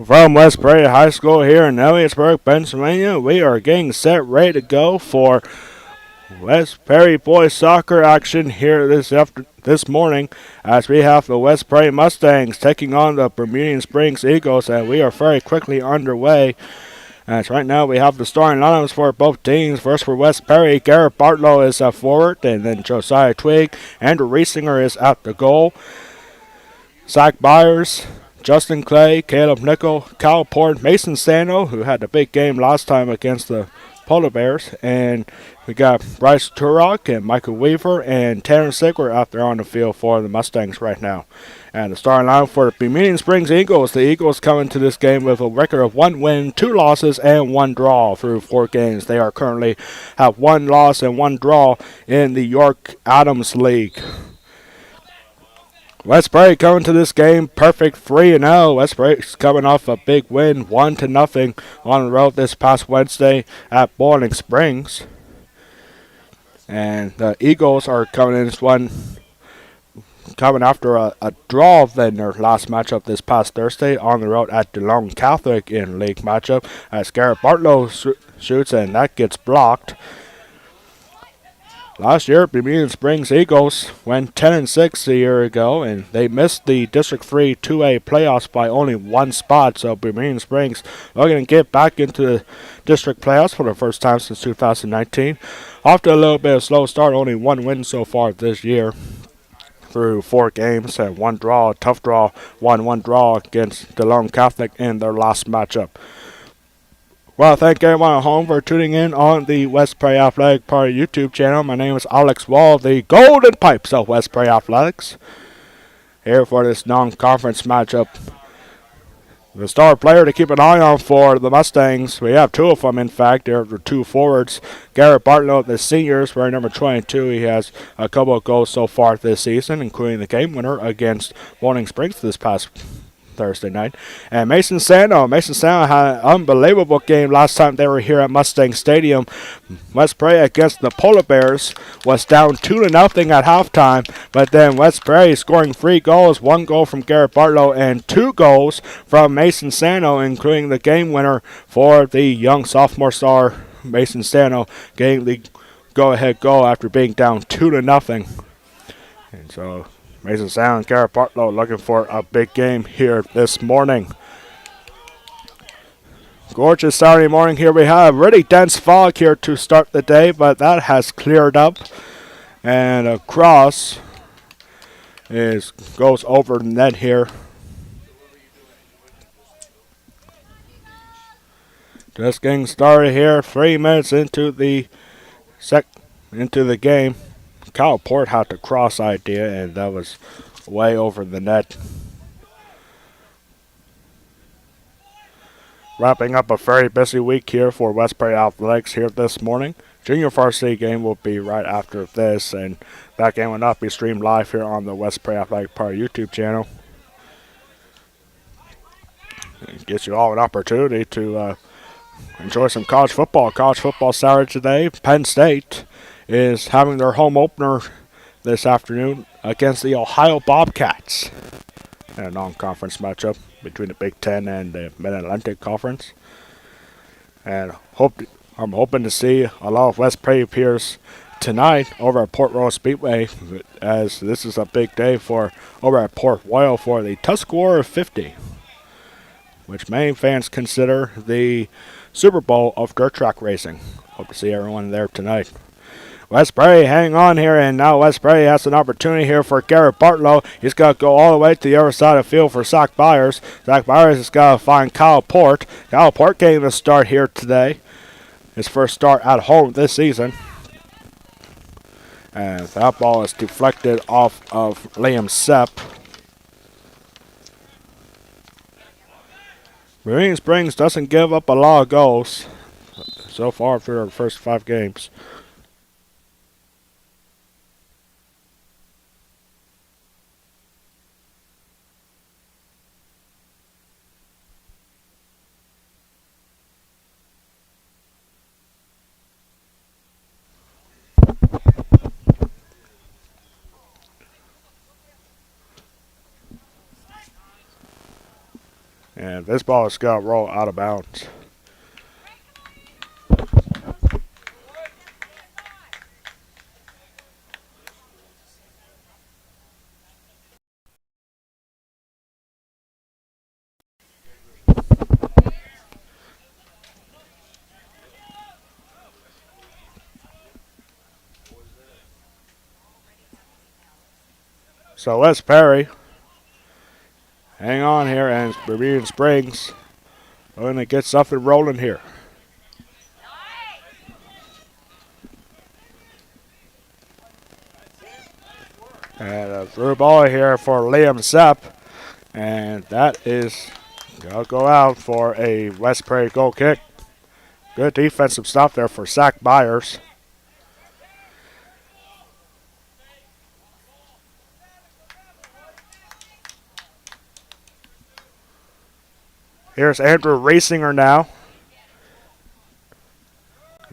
From West Prairie High School here in Elliotsburg, Pennsylvania, we are getting set ready to go for West Prairie boys soccer action here this morning as we have the West Prairie Mustangs taking on the Bermudian Springs Eagles, and we are very quickly underway. As right now we have the starting lineups for both teams. First for West Prairie, Garrett Bartlow is a forward, and then Josiah Twig. Andrew Riesinger is at the goal. Zach Byers, Justin Clay, Caleb Nickel, Kyle Port, Mason Sano, who had a big game last time against the Polar Bears, and we got Bryce Turok and Michael Weaver and Tanner Sigler out there on the field for the Mustangs right now. And the starting line for the Bermudian Springs Eagles. The Eagles come into this game with a record of 1 win, 2 losses, and 1 draw through 4 games. They are currently have 1 loss and 1 draw in the York Adams League. West Prairie coming to this game perfect 3-0. West Prairie's coming off a big win, 1-0 on the road this past Wednesday at Boiling Springs. And the Eagles are coming in this one, coming after a draw in their last matchup this past Thursday on the road at DeLong Catholic in league matchup as Garrett Bartlow shoots and that gets blocked. Last year, Bermudian Springs Eagles went 10-6 a year ago, and they missed the District 3 2A playoffs by only 1 spot. So Bermudian Springs are going to get back into the district playoffs for the first time since 2019. After a little bit of slow start, only 1 win so far this year through 4 games and 1 draw, a tough draw, 1-1 draw against DeLong Catholic in their last matchup. Well, thank everyone at home for tuning in on the West Prairie Athletic Party YouTube channel. My name is Alex Wall, the Golden Pipes of West Prairie Athletics. Here for this non-conference matchup. The star player to keep an eye on for the Mustangs, we have 2 of them in fact. They're the 2 forwards. Garrett Bartlow, the seniors, wearing number 22. He has a couple of goals so far this season, including the game winner against Boiling Springs this past Thursday night. And Mason Sano. Mason Sano had an unbelievable game last time they were here at Mustang Stadium. West Prairie against the Polar Bears was down 2-0 at halftime, but then West Prairie scoring 3 goals, 1 goal from Garrett Bartlow and 2 goals from Mason Sano, including the game winner for the young sophomore star Mason Sano, getting the go-ahead goal after being down 2-0. And so Mason Sano and Garrett Bartlow looking for a big game here this morning. Gorgeous Saturday morning here. We have really dense fog here to start the day, but that has cleared up. And a cross goes over the net here. Just getting started here. 3 minutes into the game. Kyle Port had the cross idea, and that was way over the net. Wrapping up a very busy week here for West Prairie Athletics here this morning. Junior varsity game will be right after this, and that game will not be streamed live here on the West Prairie Athletic Party YouTube channel. It gives you all an opportunity to enjoy some college football. College football Saturday today. Penn State is having their home opener this afternoon against the Ohio Bobcats in a non-conference matchup between the Big Ten and the Mid-Atlantic Conference. And I'm hoping to see a lot of West Prairie peers tonight over at Port Royal Speedway, as this is a big day for over at Port Royal for the Tuscarora 50, which many fans consider the Super Bowl of dirt track racing. Hope to see everyone there tonight. West Prairie hang on here, and now West Prairie has an opportunity here for Garrett Bartlow. He's got to go all the way to the other side of the field for Zach Byers. Zach Byers has got to find Kyle Port. Kyle Port getting the start here today. His first start at home this season. And that ball is deflected off of Liam Sepp. Bermudian Springs doesn't give up a lot of goals so far for the first 5 games. And this ball is going to roll out of bounds. So West Perry, hang on here, and Bermudian Springs are going to get something rolling here. And a through ball here for Liam Sepp, and that is going to go out for a West Perry goal kick. Good defensive stop there for Zach Byers. Here's Andrew Racing now.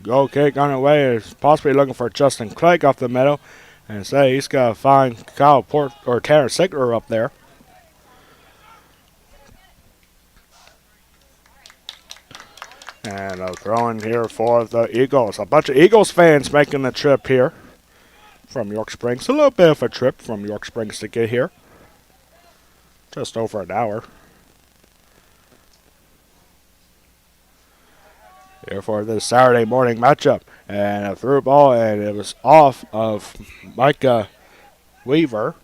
Goal kick on the way is possibly looking for Justin Clegg off the middle. And say he's got to find Kyle Port or Tanner Sigler up there. And a throw in here for the Eagles. A bunch of Eagles fans making the trip here from York Springs. A little bit of a trip from York Springs to get here. Just over an hour. Here for this Saturday morning matchup. And a through ball, and it was off of Micah Weaver.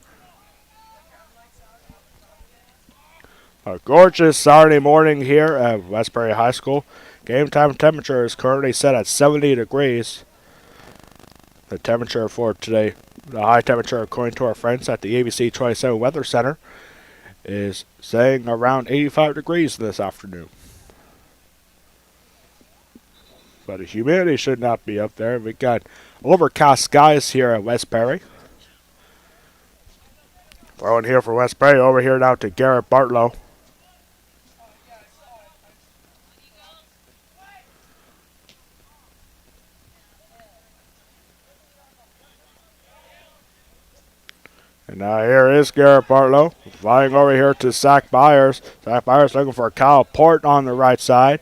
A gorgeous Saturday morning here at Westbury High School. Game time temperature is currently set at 70 degrees. The temperature for today, the high temperature according to our friends at the ABC 27 Weather Center, is saying around 85 degrees this afternoon. But the humidity should not be up there. We got overcast skies here at West Perry. Throwing here for West Perry. Over here now to Garrett Bartlow. And now here is Garrett Bartlow. Flying over here to Zach Byers. Zach Byers looking for Kyle Port on the right side.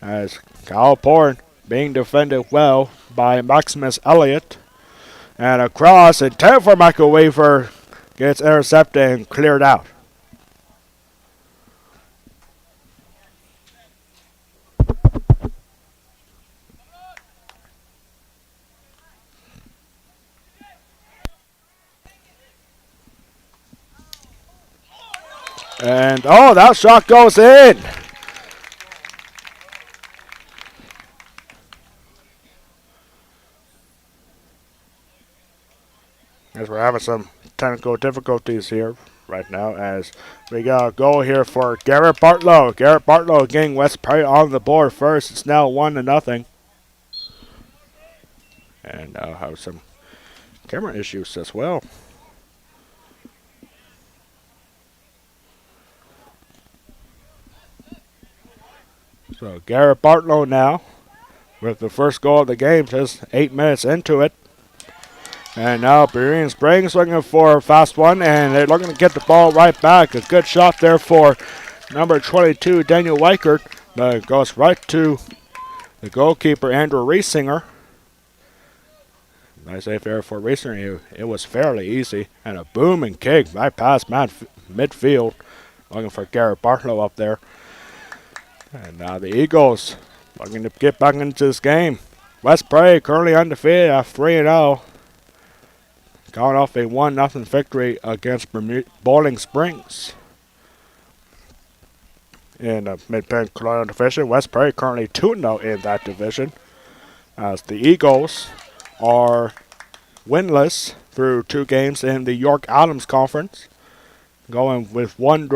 As Kyle Port being defended well by Maximus Elliott. And a cross intent for Michael Weaver gets intercepted and cleared out. And oh, that shot goes in. As we're having some technical difficulties here right now, as we got a goal here for Garrett Bartlow. Garrett Bartlow getting West Perry on the board first. It's now 1-0. And now have some camera issues as well. So Garrett Bartlow now with the first goal of the game, just 8 minutes into it. And now Bermudian Springs looking for a fast one, and they're looking to get the ball right back. A good shot there for number 22, Daniel Weichert. It goes right to the goalkeeper, Andrew Riesinger. I say fair for Riesinger, it was fairly easy. And a booming kick right past midfield. Looking for Garrett Bartlow up there. And now the Eagles looking to get back into this game. West Perry currently undefeated at 3-0. Coming off a 1-0 victory against Bowling Springs. In the Mid-Penn Colonial Division, West Perry currently 2-0 in that division. As the Eagles are winless through 2 games in the York Adams Conference. Going with 1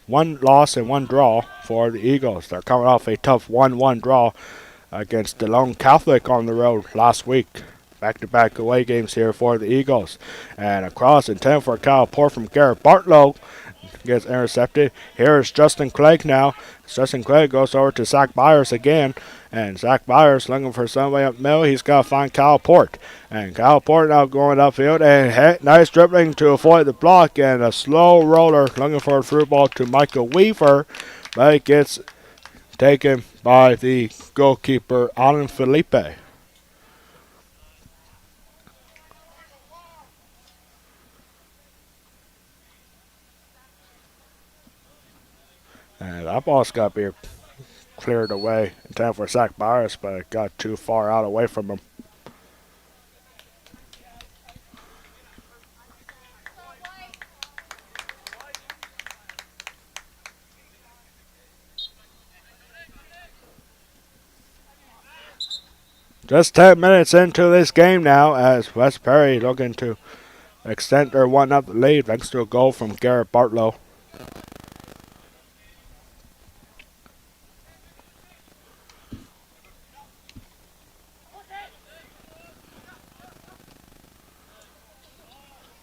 loss and 1 draw for the Eagles. They're coming off a tough 1-1 draw against DeLone Catholic on the road last week. Back-to-back away games here for the Eagles. And a cross intent for Kyle Port from Garrett Bartlow. Gets intercepted. Here is Justin Clegg now. Justin Clegg goes over to Zach Byers again. And Zach Byers looking for somebody up middle. He's got to find Kyle Port. And Kyle Port now going upfield. And nice dribbling to avoid the block. And a slow roller looking for a through ball to Michael Weaver. but it gets taken by the goalkeeper, Alan Felipe. And that ball's got to be cleared away in time for Zach Byers, but it got too far out away from him. Just 10 minutes into this game now as West Perry looking to extend their 1-0 lead thanks to a goal from Garrett Bartlow.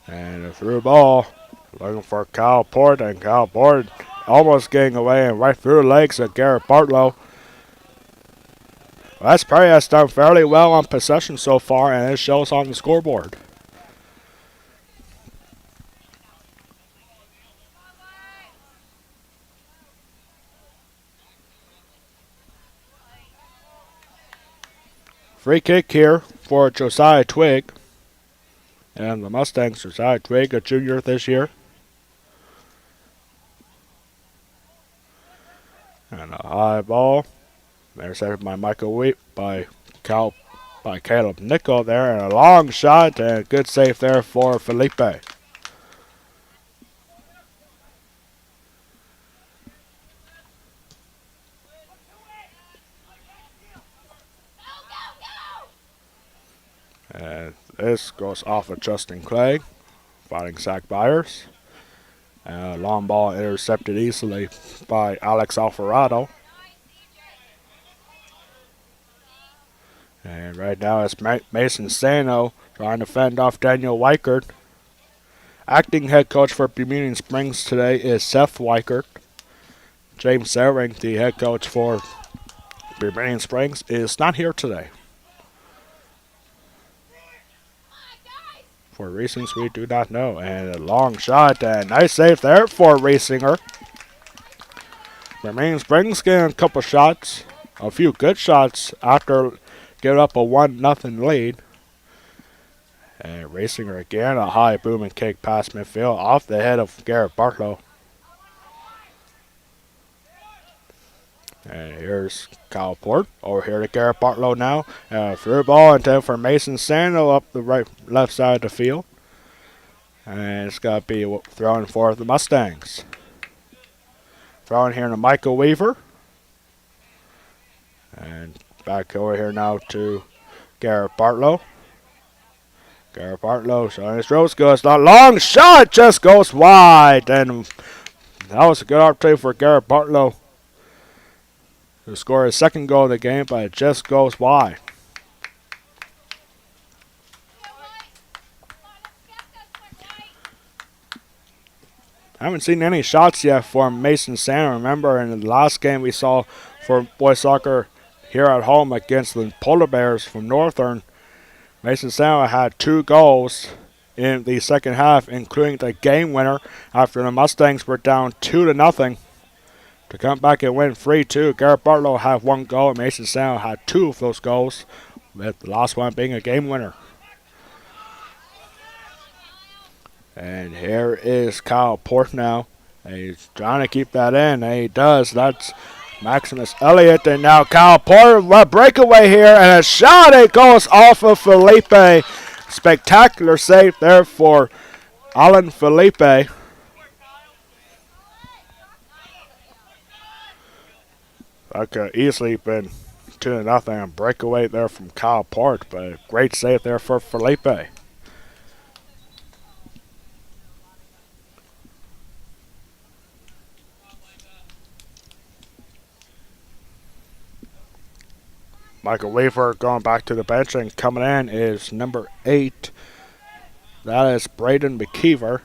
And a through ball looking for Kyle Port, and Kyle Port almost getting away and right through the legs of Garrett Bartlow. West Perry has done fairly well on possession so far, and it shows on the scoreboard. Free kick here for Josiah Twig. And the Mustangs, Josiah Twig, a junior this year. And a high ball. Intercepted by Michael Wheat by Caleb Nickel there, and a long shot and a good save there for Felipe. And this goes off of Justin Clay, fighting Zach Byers. And a long ball intercepted easily by Alex Alvarado. And right now it's Mason Sano trying to fend off Daniel Weichert. Acting head coach for Bermudian Springs today is Seth Weichert. James Sering, the head coach for Bermudian Springs, is not here today. For reasons we do not know. And a long shot and nice save there for Raciner. Bermudian Springs getting a couple shots, a few good shots after giving up a 1-0 lead. And Raciner again, a high booming kick past midfield off the head of Garrett Bartlow. And here's Kyle Port over here to Garrett Bartlow now. Through ball intended for Mason Sando up the left side of the field. And it's got to be thrown for the Mustangs. Throwing here to Michael Weaver. And back over here now to Garrett Bartlow. Garrett Bartlow showing his rose goes. A long shot just goes wide. And that was a good opportunity for Garrett Bartlow to score his second goal of the game, but it just goes wide. I haven't seen any shots yet for Mason Santa. Remember, in the last game we saw for boys soccer here at home against the Polar Bears from Northern, Mason Santa had 2 goals in the second half, including the game winner after the Mustangs were down 2-0. To come back and win 3-2, Garrett Bartlow had 1 goal, and Mason Santa had 2 of those goals, with the last one being a game winner. And here is Kyle Port now. And he's trying to keep that in, and he does. That's Maximus Elliott, and now Kyle Port, a breakaway here, and a shot. It goes off of Felipe. Spectacular save there for Alan Felipe. That could easily been 2-0. A breakaway there from Kyle Port, but a great save there for Felipe. Michael Weaver going back to the bench, and coming in is number 8. That is Braden McKeever.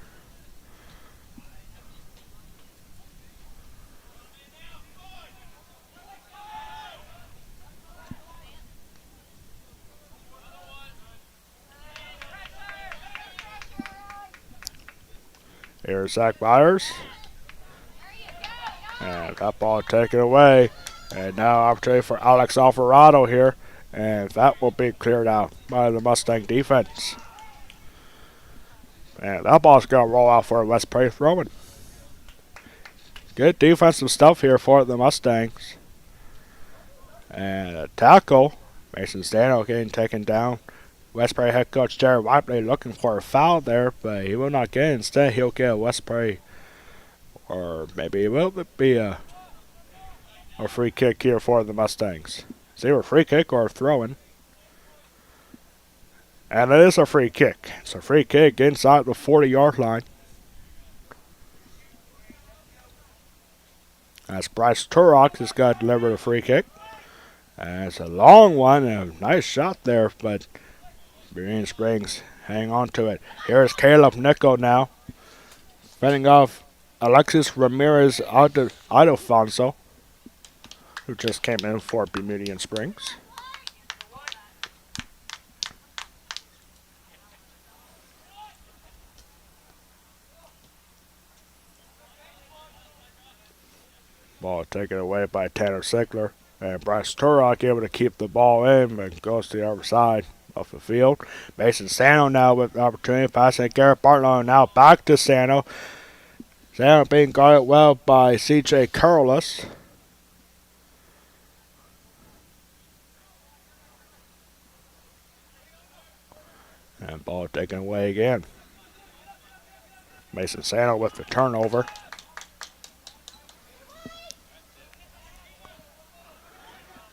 Here's Zach Byers. And that ball taken away. And now opportunity for Alex Alvarado here. And that will be cleared out by the Mustang defense. And that ball's going to roll out for West Prairie throwing. Good defensive stuff here for the Mustangs. And a tackle. Mason Stano getting taken down. West Prairie head coach Jerry Whiteley looking for a foul there, but he will not get it. Instead, he'll get a West Prairie, or maybe it will be a free kick here for the Mustangs. It's either a free kick or a throw-in. And it is a free kick. It's a free kick inside the 40-yard line. As Bryce Turok has got delivered a free kick. And it's a long one, and a nice shot there, but Bermudian Springs hang on to it. Here's Caleb Nico now, fending off Alexis Ramirez Idofonso, who just came in for Bermudian Springs. Ball taken away by Tanner Sickler. And Bryce Turok able to keep the ball in, but goes to the other side of the field. Mason Sano now with the opportunity. Passing Garrett Bartlow. Now back to Sano. Sano being guarded well by C.J. Carolus. And ball taken away again. Mason Sano with the turnover.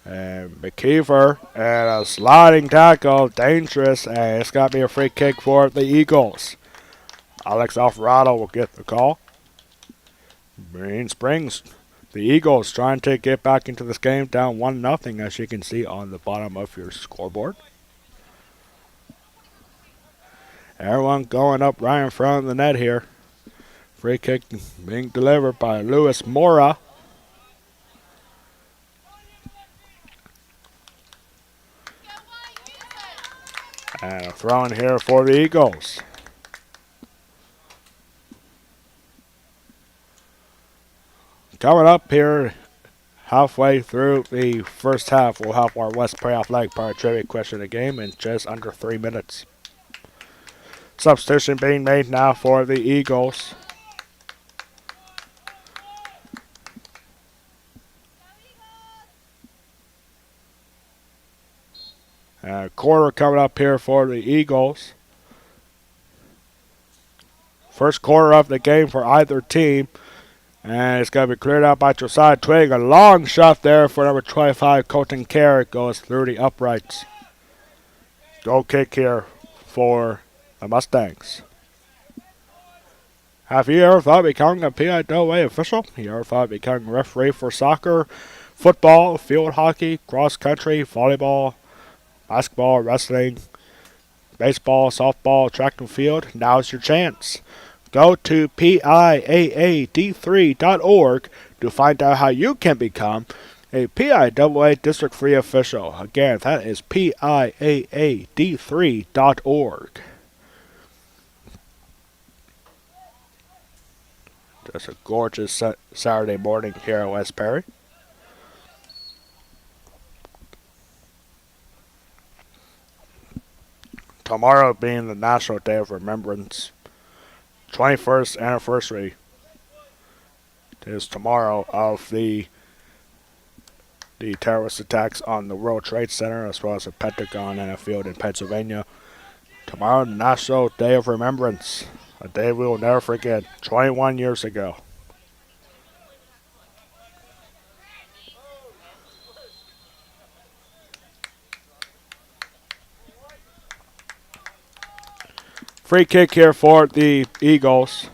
And McKeever and a sliding tackle, dangerous, and it's got to be a free kick for the Eagles. Alex Alvarado will get the call. Bermudian Springs, the Eagles trying to get back into this game down 1-0, as you can see on the bottom of your scoreboard. Everyone going up right in front of the net here. Free kick being delivered by Luis Mora. And a throw in here for the Eagles. Coming up here, halfway through the first half, we'll have our West Prairie Athletic Park trivia question of the game in just under 3 minutes. Substitution being made now for the Eagles. Quarter coming up here for the Eagles. First quarter of the game for either team. And it's going to be cleared out by Josiah Twig. A long shot there for number 25, Colton Kerr. It goes through the uprights. Goal kick here for the Mustangs. Have you ever thought of becoming a PIAA official? You ever thought of becoming a referee for soccer, football, field hockey, cross country, volleyball, basketball, wrestling, baseball, softball, track and field? Now's your chance. Go to PIAAD3.org to find out how you can become a PIAA District 3 official. Again, that is PIAAD3.org. Just a gorgeous Saturday morning here at West Prairie. Tomorrow being the National Day of Remembrance, 21st anniversary is tomorrow of the terrorist attacks on the World Trade Center as well as the Pentagon and a field in Pennsylvania. Tomorrow, National Day of Remembrance, a day we will never forget, 21 years ago. Free kick here for the Eagles.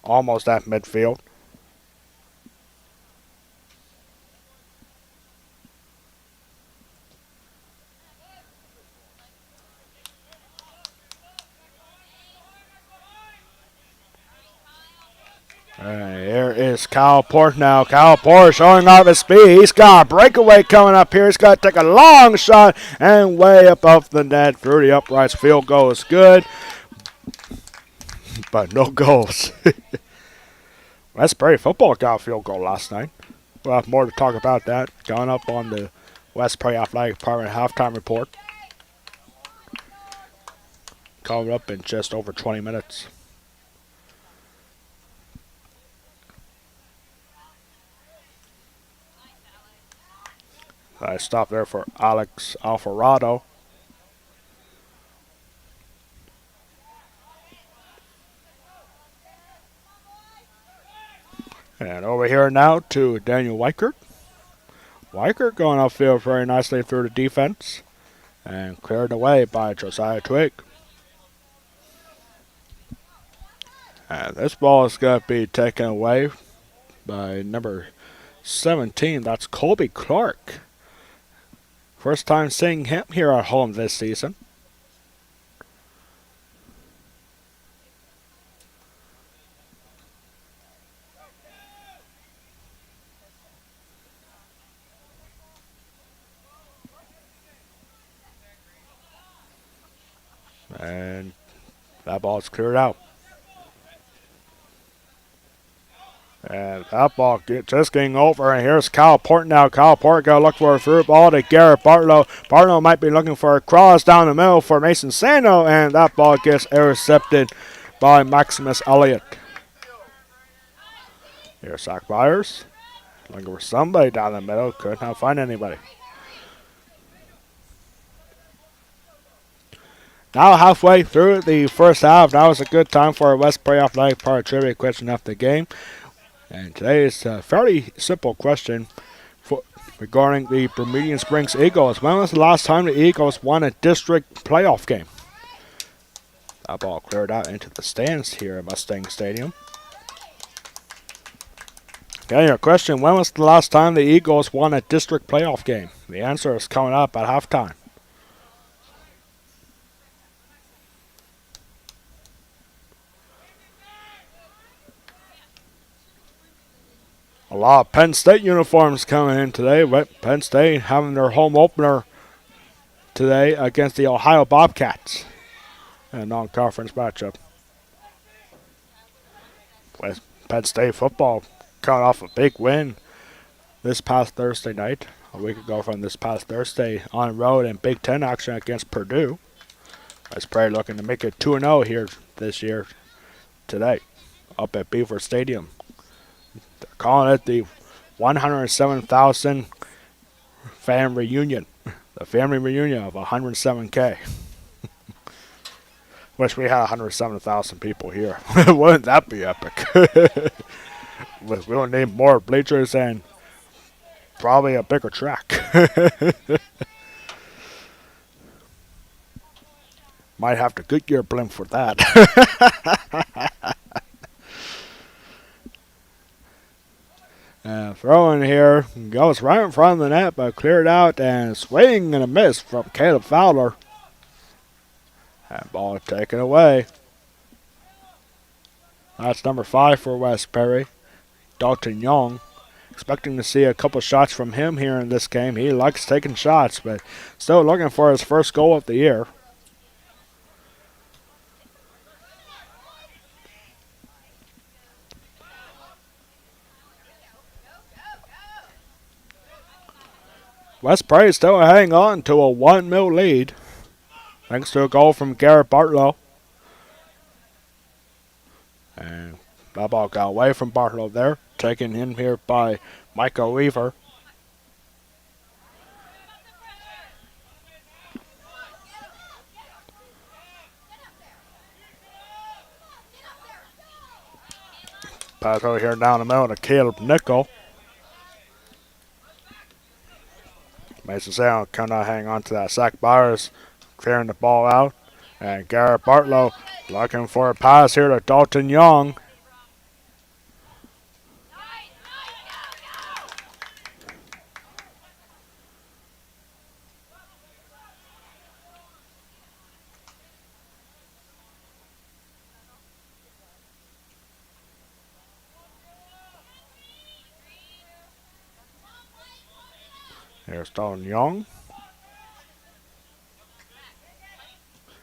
Almost at midfield. Here is Kyle Port now. Kyle Port showing off his speed. He's got a breakaway coming up here. He's got to take a long shot and way above the net through the uprights. Field goal is good, but no goals. Westbury football got a field goal last night. We'll have more to talk about that going up on the Westbury Athletic Department halftime report. Coming up in just over 20 minutes. I stopped there for Alex Alvarado. And over here now to Daniel Weichert. Weichert going upfield very nicely through the defense. And cleared away by Josiah Twig. And this ball is going to be taken away by number 17. That's Colby Clark. First time seeing him here at home this season. And that ball's cleared out. And that ball just getting over. And here's Kyle Port now. Kyle Port got to look for a through ball to Garrett Bartlow. Bartlow might be looking for a cross down the middle for Mason Sano. And that ball gets intercepted by Maximus Elliott. Here's Zach Byers. Looking for somebody down the middle. Could not find anybody. Now halfway through the first half. Now is a good time for a Westbury Athletic Park trivia question after the game. And today is a fairly simple question regarding the Bermudian Springs Eagles. When was the last time the Eagles won a district playoff game? That ball cleared out into the stands here at Mustang Stadium. Okay, your question, when was the last time the Eagles won a district playoff game? The answer is coming up at halftime. A lot of Penn State uniforms coming in today. But Penn State having their home opener today against the Ohio Bobcats in a non-conference matchup. With Penn State football coming off a big win this past Thursday night. A week ago from this past Thursday on the road in Big Ten action against Purdue. That's probably looking to make it 2-0 here this year today up at Beaver Stadium. They're calling it the 107,000 fan reunion. The family reunion of 107K. Wish we had 107,000 people here. Wouldn't that be epic? We don't need more bleachers and probably a bigger track. Might have to Goodyear blimp for that. Throwing here goes right in front of the net, but cleared out and swing and a miss from Caleb Fowler. That ball taken away. That's number 5 for Westbury, Dalton Young. Expecting to see a couple shots from him here in this game. He likes taking shots, but still looking for his first goal of the year. Westbury still hanging on to a 1-0 lead, thanks to a goal from Garrett Bartlow. And that ball got away from Bartlow there, taken in here by Michael Weaver. Pass over here down the middle to Caleb Nickel. Mason Sale cannot hang on to that. Zach Byers clearing the ball out. And Garrett Bartlow looking for a pass here to Dalton Young. Here's Dalton Young.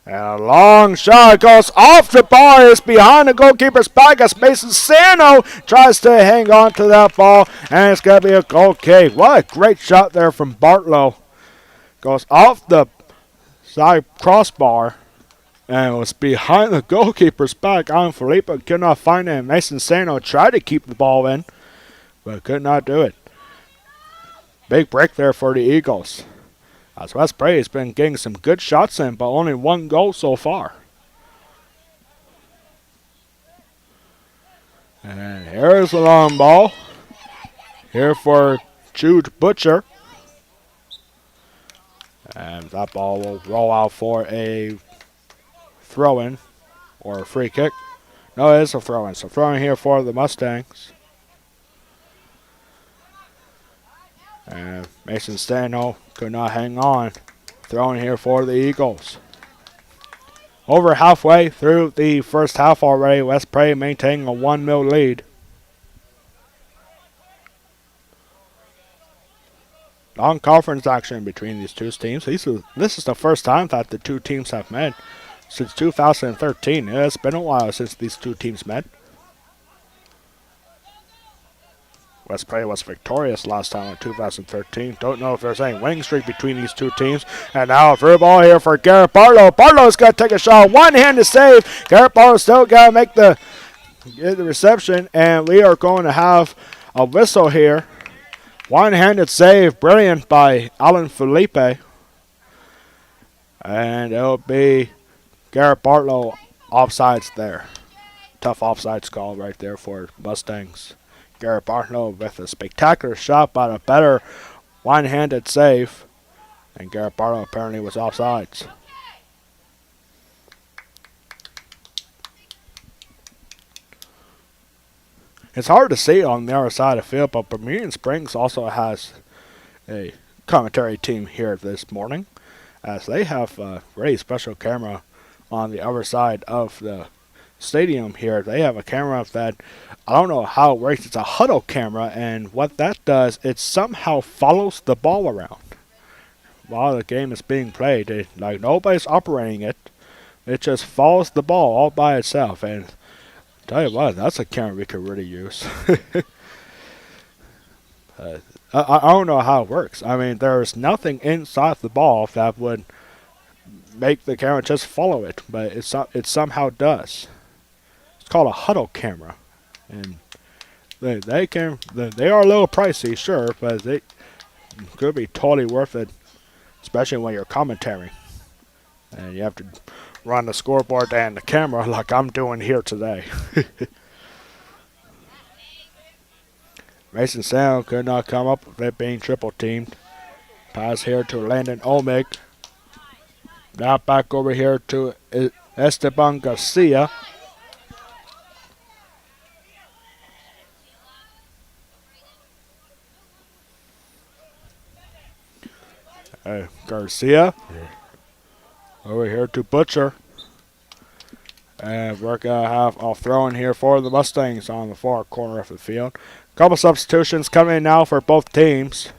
And a long shot goes off the bar. It's behind the goalkeeper's back as Mason Sano tries to hang on to that ball. And it's going to be a goal kick. What a great shot there from Bartlow. Goes off the side crossbar. And it was behind the goalkeeper's back. Alan Felipe could not find it. Mason Sano tried to keep the ball in, but could not do it. Big break there for the Eagles. As West Prairie has been getting some good shots in, but only one goal so far. And here's the long ball. Here for Jude Butcher. And that ball will roll out for a throw-in or a free kick. No, it is a throw-in. So throw-in here for the Mustangs. And Mason Stano could not hang on. Throwing here for the Eagles. Over halfway through the first half already. West Prairie maintaining a 1-0 lead. Non-conference action between these two teams. This is the first time that the two teams have met since 2013. It's been a while since these two teams met. West Prairie was victorious last time in 2013. Don't know if there's any winning streak between these two teams. And now a through ball here for Garrett Barlow. Barlow's got to take a shot. One-handed save. Garrett Barlow still got to make the reception. And we are going to have a whistle here. One-handed save. Brilliant by Alan Felipe. And it'll be Garrett Barlow offsides there. Tough offsides call right there for Mustangs. Garrett Barlow with a spectacular shot, but a better one-handed save. And Garrett Barlow apparently was offsides. It's hard to see on the other side of the field, but Bermudian Springs also has a commentary team here this morning, as they have a very special camera on the other side of the stadium here. They have a camera that, I don't know how it works. It's a huddle camera, and what that does, it somehow follows the ball around while the game is being played. Like nobody's operating it. It just follows the ball all by itself. And tell you what, that's a camera we could really use. I don't know how it works. I mean, there's nothing inside the ball that would make the camera just follow it, but it somehow does. It's called a huddle camera, and they are a little pricey, sure, but they could be totally worth it, especially when you're commentating and you have to run the scoreboard and the camera like I'm doing here today. Mason Sound could not come up with it being triple teamed. Pass here to Landon Omig. Now back over here to Esteban Garcia. Garcia. Over here to Butcher. And we're going to have a throw in here for the Mustangs on the far corner of the field. Couple substitutions coming in now for both teams.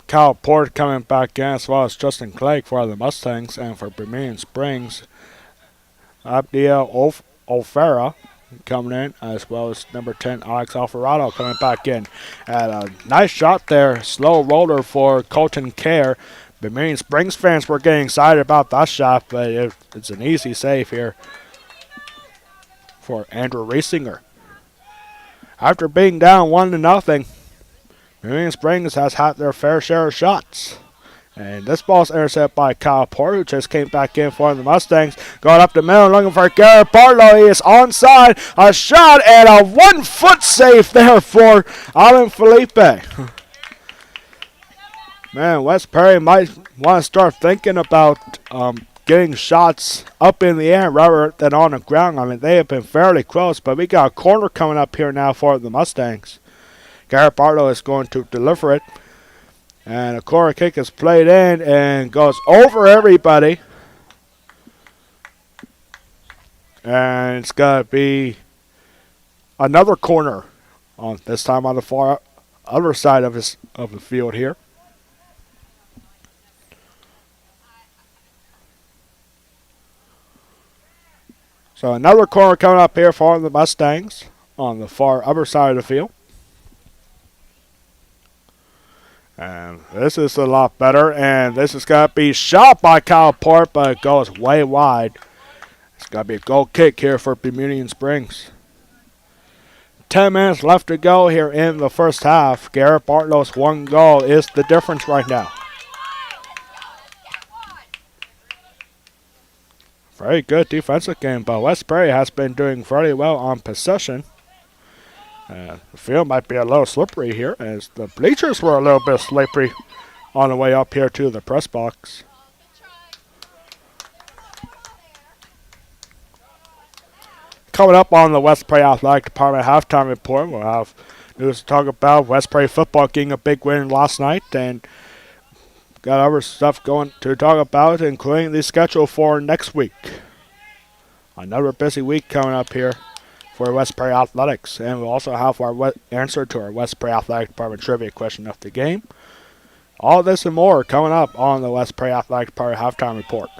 Kyle Port coming back in, as well as Justin Clegg for the Mustangs, and for Bermudian Springs, Abdiel O'Farah coming in, as well as number 10 Alex Alvarado coming back in. And a nice shot there, slow roller for Colton Kerr. Bermudian Springs fans were getting excited about that shot, but it's an easy save here for Andrew Reisinger. After being down 1-0, Bermudian Springs has had their fair share of shots. And this ball's intercepted by Kyle Porter, who just came back in for the Mustangs. Going up the middle, looking for Garrett Barlow. He is onside. A shot and a 1-foot save there for Alan Felipe. Man, West Prairie might want to start thinking about getting shots up in the air rather than on the ground. I mean, they have been fairly close, but we got a corner coming up here now for the Mustangs. Garrett Barlow is going to deliver it. And a corner kick is played in and goes over everybody. And it's going to be another corner on this time on the far other side of the field here. So another corner coming up here for the Mustangs on the far other side of the field. And this is a lot better. And this is going to be shot by Kyle Port, but it goes way wide. It's going to be a goal kick here for Bermudian Springs. 10 minutes left to go here in the first half. Garrett Bartlow's one goal is the difference right now. Very good defensive game, but West Prairie has been doing fairly well on possession. The field might be a little slippery here, as the bleachers were a little bit slippery on the way up here to the press box. Coming up on the West Prairie Athletic Department halftime report, we'll have news to talk about. West Prairie football getting a big win last night, and got other stuff going to talk about, including the schedule for next week. Another busy week coming up here for West Prairie Athletics. And we'll also have our answer to our West Prairie Athletic Department trivia question of the game. All this and more coming up on the West Prairie Athletic Department halftime report.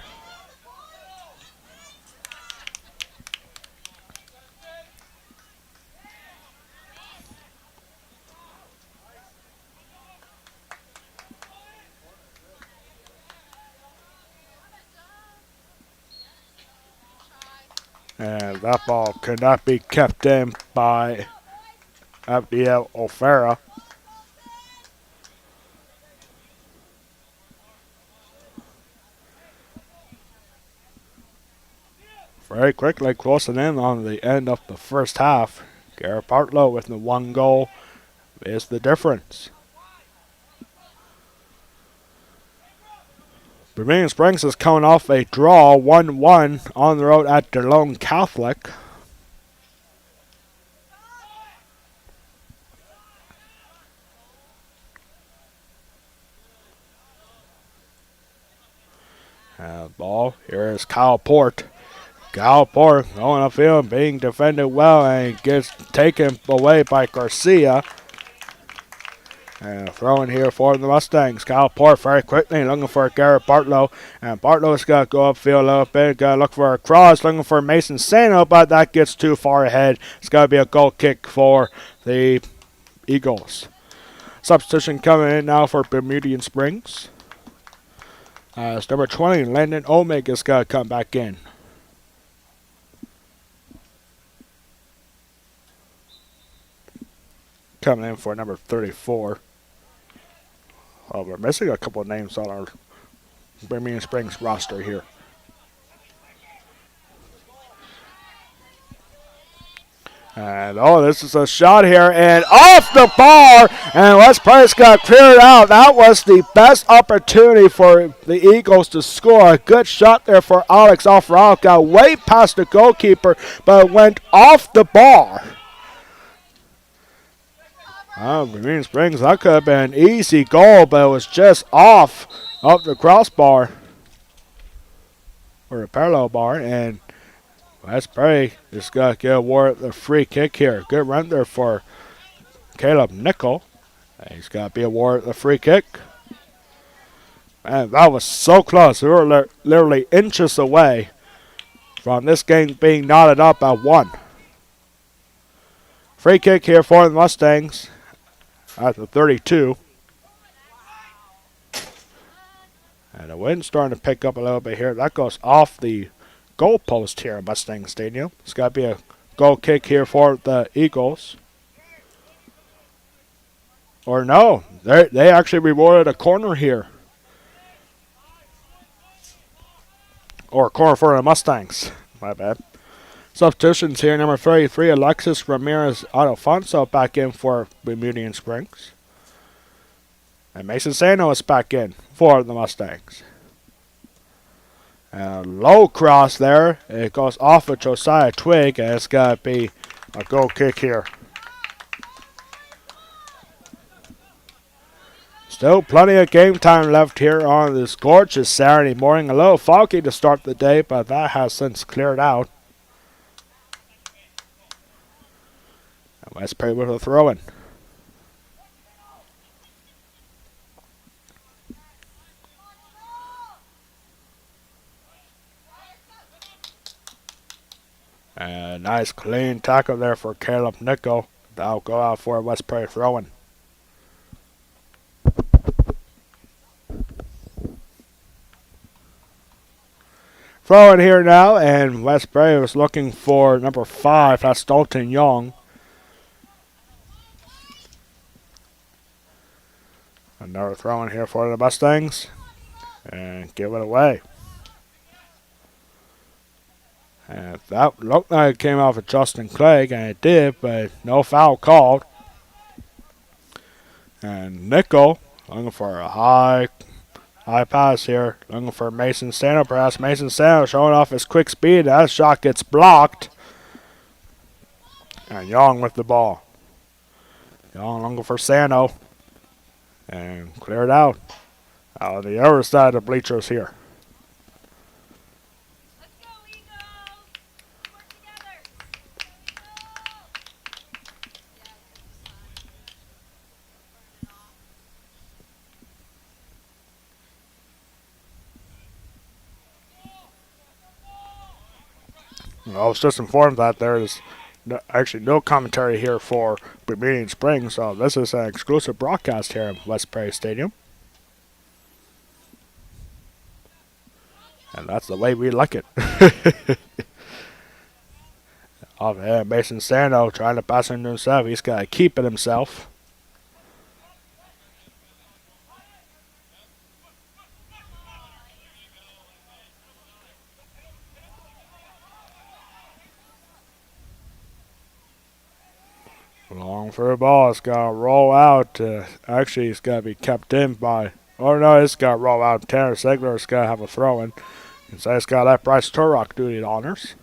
And that ball could not be kept in by Abdiel O'Farah. Very quickly closing in on the end of the first half. Garrett Bartlow with the one goal is the difference. Bermudian Springs is coming off a draw 1-1 on the road at DeLone Catholic. Ball, here is Kyle Port. Kyle Port going upfield, being defended well, and gets taken away by Garcia. And throwing here for the Mustangs. Kyle Port very quickly looking for Garrett Bartlow. And Bartlow's got to go upfield a little bit. Got to look for a cross, looking for Mason Sano, but that gets too far ahead. It's got to be a goal kick for the Eagles. Substitution coming in now for Bermudian Springs. It's number 20, Landon Omega's got to come back in. Coming in for number 34. Oh, we're missing a couple of names on our Bermudian Springs roster here. And this is a shot here, and off the bar, and West Price got cleared out. That was the best opportunity for the Eagles to score. A good shot there for Alex Alvarado. Got way past the goalkeeper, but went off the bar. Bermudian Springs, that could have been an easy goal, but it was just off the crossbar, or the parallel bar, and West Prairie just got to get awarded the free kick here. Good run there for Caleb Nickel. He's got to be awarded the free kick. And that was so close. We were literally inches away from this game being knotted up at 1. Free kick here for the Mustangs at the 32. And the wind's starting to pick up a little bit here. That goes off the goal post here at Mustang Stadium. It's got to be a goal kick here for the Eagles. Or no, they actually rewarded a corner here. Or a corner for the Mustangs. My bad. Substitutions here. Number 33, Alexis Ramirez Alfonso back in for Bermudian Springs. And Mason Sano is back in for the Mustangs. Low cross there. It goes off of Josiah Twig, and it's got to be a goal kick here. Still plenty of game time left here on this gorgeous Saturday morning. A little foggy to start the day, but that has since cleared out. West Prairie with a throw-in. And nice clean tackle there for Caleb Nickel. That'll go out for a West Prairie throw-in. Throw-in here now, and West Prairie was looking for number 5. That's Dalton Young. Another throw-in here for the Mustangs. And give it away. And that looked like it came off of Justin Clegg, and it did, but no foul called. And Nickel looking for a high pass here, looking for Mason Sano perhaps. Mason Sano showing off his quick speed. That shot gets blocked. And Young with the ball. Young looking for Sano. And cleared out of the other side of the bleachers here. I was just informed that there is actually no commentary here for Bermudian Springs, so this is an exclusive broadcast here at West Prairie Stadium. And that's the way we like it. Off ahead, Mason Sando trying to pass into himself. He's got to keep it himself. Long for the ball. It's got to roll out. Actually, it's got to be kept in by. Oh, no, it's got to roll out. Tanner Sigler's got to have a throw in. So it's got to let Bryce Turrock do the honors.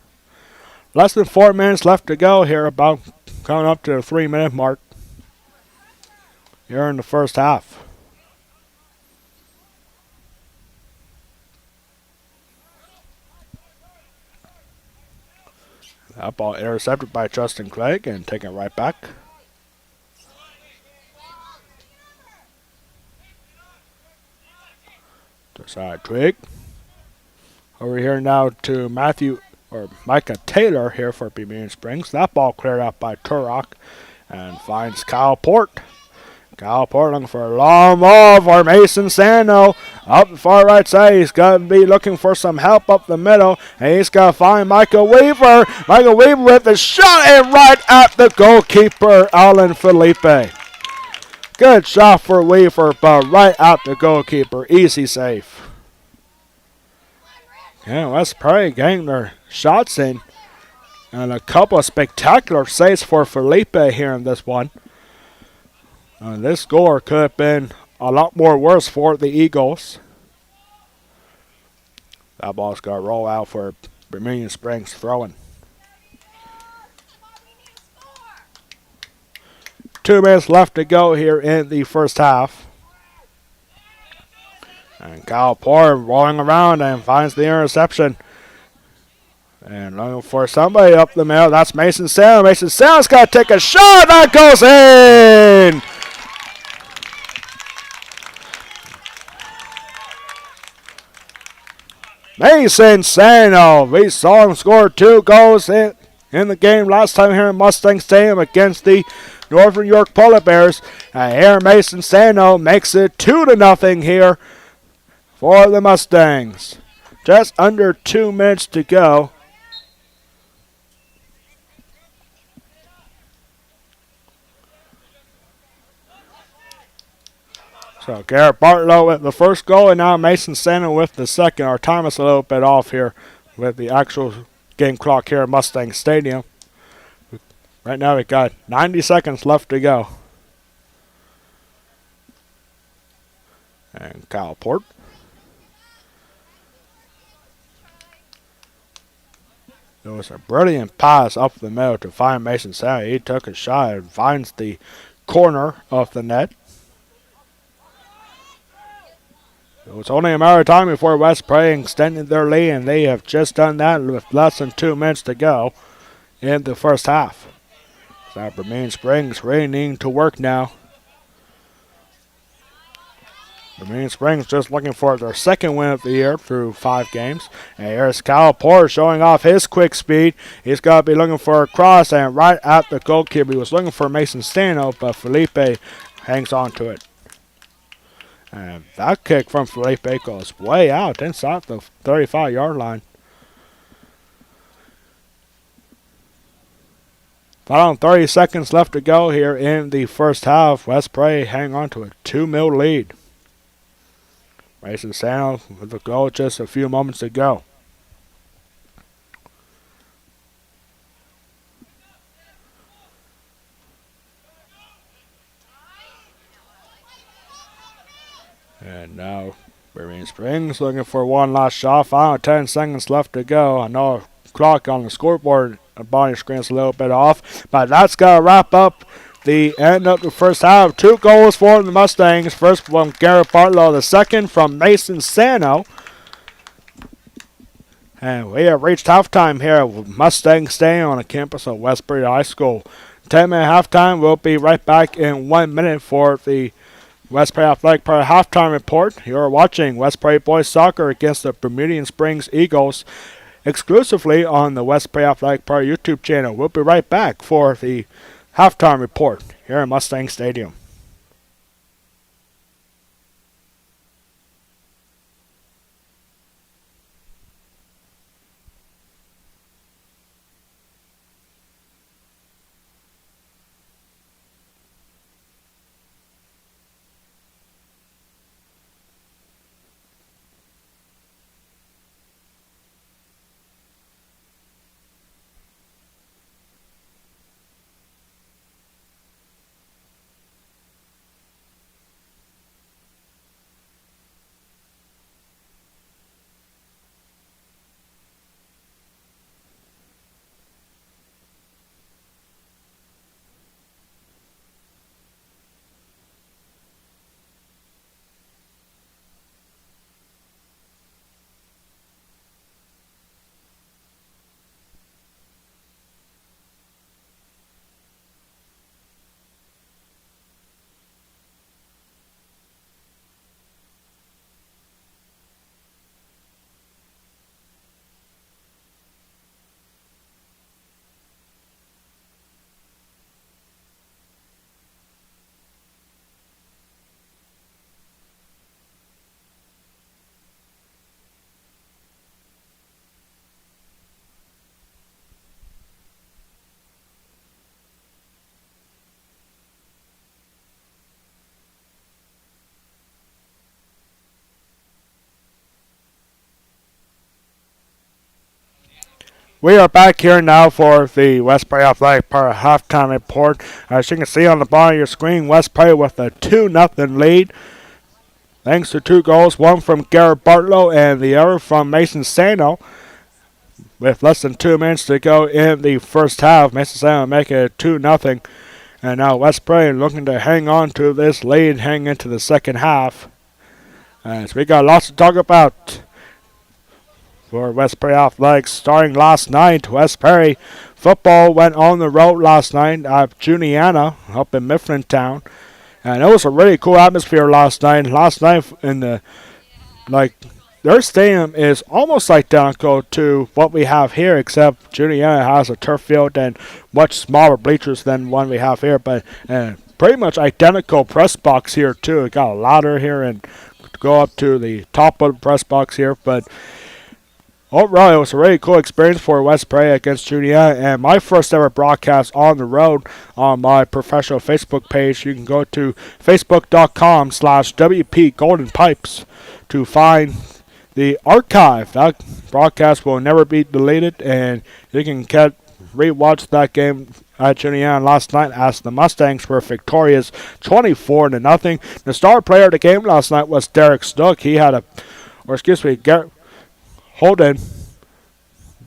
Less than 4 minutes left to go here, about coming up to the 3-minute mark here in the first half. That ball intercepted by Justin Clegg and taken right back. Side Twig. Over here now to Micah Taylor here for Bermudian Springs. That ball cleared out by Turrock and finds Kyle Port. Kyle Port looking for a long ball for Mason Sando. Up the far right side, he's got to be looking for some help up the middle. And he's got to find Michael Weaver. Michael Weaver with the shot and right at the goalkeeper, Alan Felipe. Good shot for Weaver, but right at the goalkeeper. Easy save. Yeah, West Prairie getting their shots in. And a couple of spectacular saves for Felipe here in this one. This score could have been a lot more worse for the Eagles. That ball's got to roll out for Bermudian Springs throwing. 2 minutes left to go here in the first half. And Kyle Port rolling around and finds the interception. And looking for somebody up the middle. That's Mason Sando. Mason Sando's got to take a shot. That goes in. Mason Sando. We saw him score 2 goals in the game last time here in Mustang Stadium against the Northern York Polar Bears. And here Mason Sando makes it 2-0 here for the Mustangs. Just under 2 minutes to go. So Garrett Bartlow with the first goal, and now Mason Sando with the second. Our time is a little bit off here with the actual game clock here at Mustang Stadium. Right now we've got 90 seconds left to go. And Kyle Port. It was a brilliant pass up the middle to find Mason Sando. He took a shot and finds the corner of the net. It was only a matter of time before West Prairie extended their lead, and they have just done that with less than 2 minutes to go in the first half. So Bermudian Springs really needing to work now. Bermudian Springs just looking for their second win of the year through 5 games. And here's Kyle Porter showing off his quick speed. He's got to be looking for a cross, and right at the goalkeeper. He was looking for Mason Stano, but Felipe hangs on to it. And that kick from Felipe goes way out inside the 35-yard line. Final 30 seconds left to go here in the first half. West Prairie hang on to a 2-0 lead. Mason Stano with the goal just a few moments to go. And now Bermudian Springs looking for one last shot. Final 10 seconds left to go. I know clock on the scoreboard on your screen is a little bit off, but that's got to wrap up the end of the first half. 2 goals for the Mustangs. First from Garrett Bartlow, the second from Mason Sano. And we have reached halftime here with Mustangs staying on the campus of Westbury High School. 10-minute halftime. We'll be right back in 1 minute for the West Prairie Athletic Park halftime report. You're watching West Prairie Boys Soccer against the Bermudian Springs Eagles exclusively on the West Prairie Athletic Park YouTube channel. We'll be right back for the halftime report here in Mustang Stadium. We are back here now for the West Prairie Athletic Park halftime report. As you can see on the bottom of your screen, West Prairie with a 2-0 lead. Thanks to 2 goals, one from Garrett Bartlow and the other from Mason Sano. With less than 2 minutes to go in the first half, Mason Sano making it 2-0. And now West Prairie looking to hang on to this lead heading into the second half. As we got lots to talk about for West Prairie Athletics. Starting last night, West Prairie football went on the road last night at Juniana up in Mifflintown. And it was a really cool atmosphere last night. Last night in the, their stadium is almost identical to what we have here, except Juniana has a turf field and much smaller bleachers than one we have here. But pretty much identical press box here too. It got a ladder here and go up to the top of the press box here. But overall, it was a really cool experience for West Prairie against Juniata, and my first ever broadcast on the road on my professional Facebook page. You can go to facebook.com/WP Golden Pipes to find the archive. That broadcast will never be deleted, and you can rewatch that game at Juniata last night as the Mustangs were victorious 24-0. The star player of the game last night was Derek Snook. He had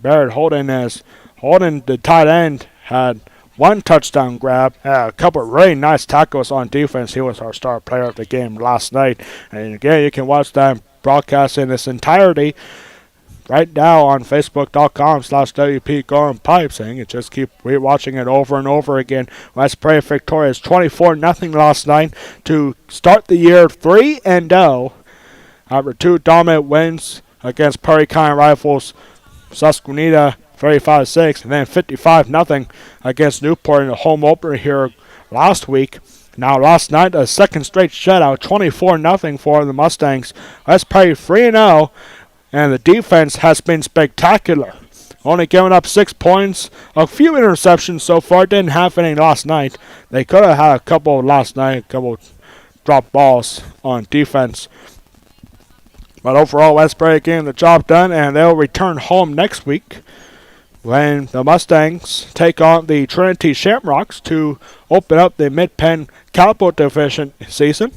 Barrett Holden, as Holden, the tight end, had 1 touchdown grab, a couple of really nice tackles on defense. He was our star player of the game last night. And again, you can watch that broadcast in its entirety right now on Facebook.com/WP Garden Pipes, and you just keep rewatching it over and over again. West Prairie victorious 24-0 last night to start the year 3-0 after two dominant wins against Perry County Rifles, Susquehanna 35-6, and then 55-0 against Newport in the home opener here last week. Now last night, a second straight shutout, 24-0 for the Mustangs. West Prairie 3-0, and the defense has been spectacular. Only giving up 6 points, a few interceptions so far. Didn't have any last night. They could have had a couple last night, a couple drop balls on defense. But overall, West Prairie getting the job done, and they'll return home next week when the Mustangs take on the Trinity Shamrocks to open up the Mid-Penn Calico Division season.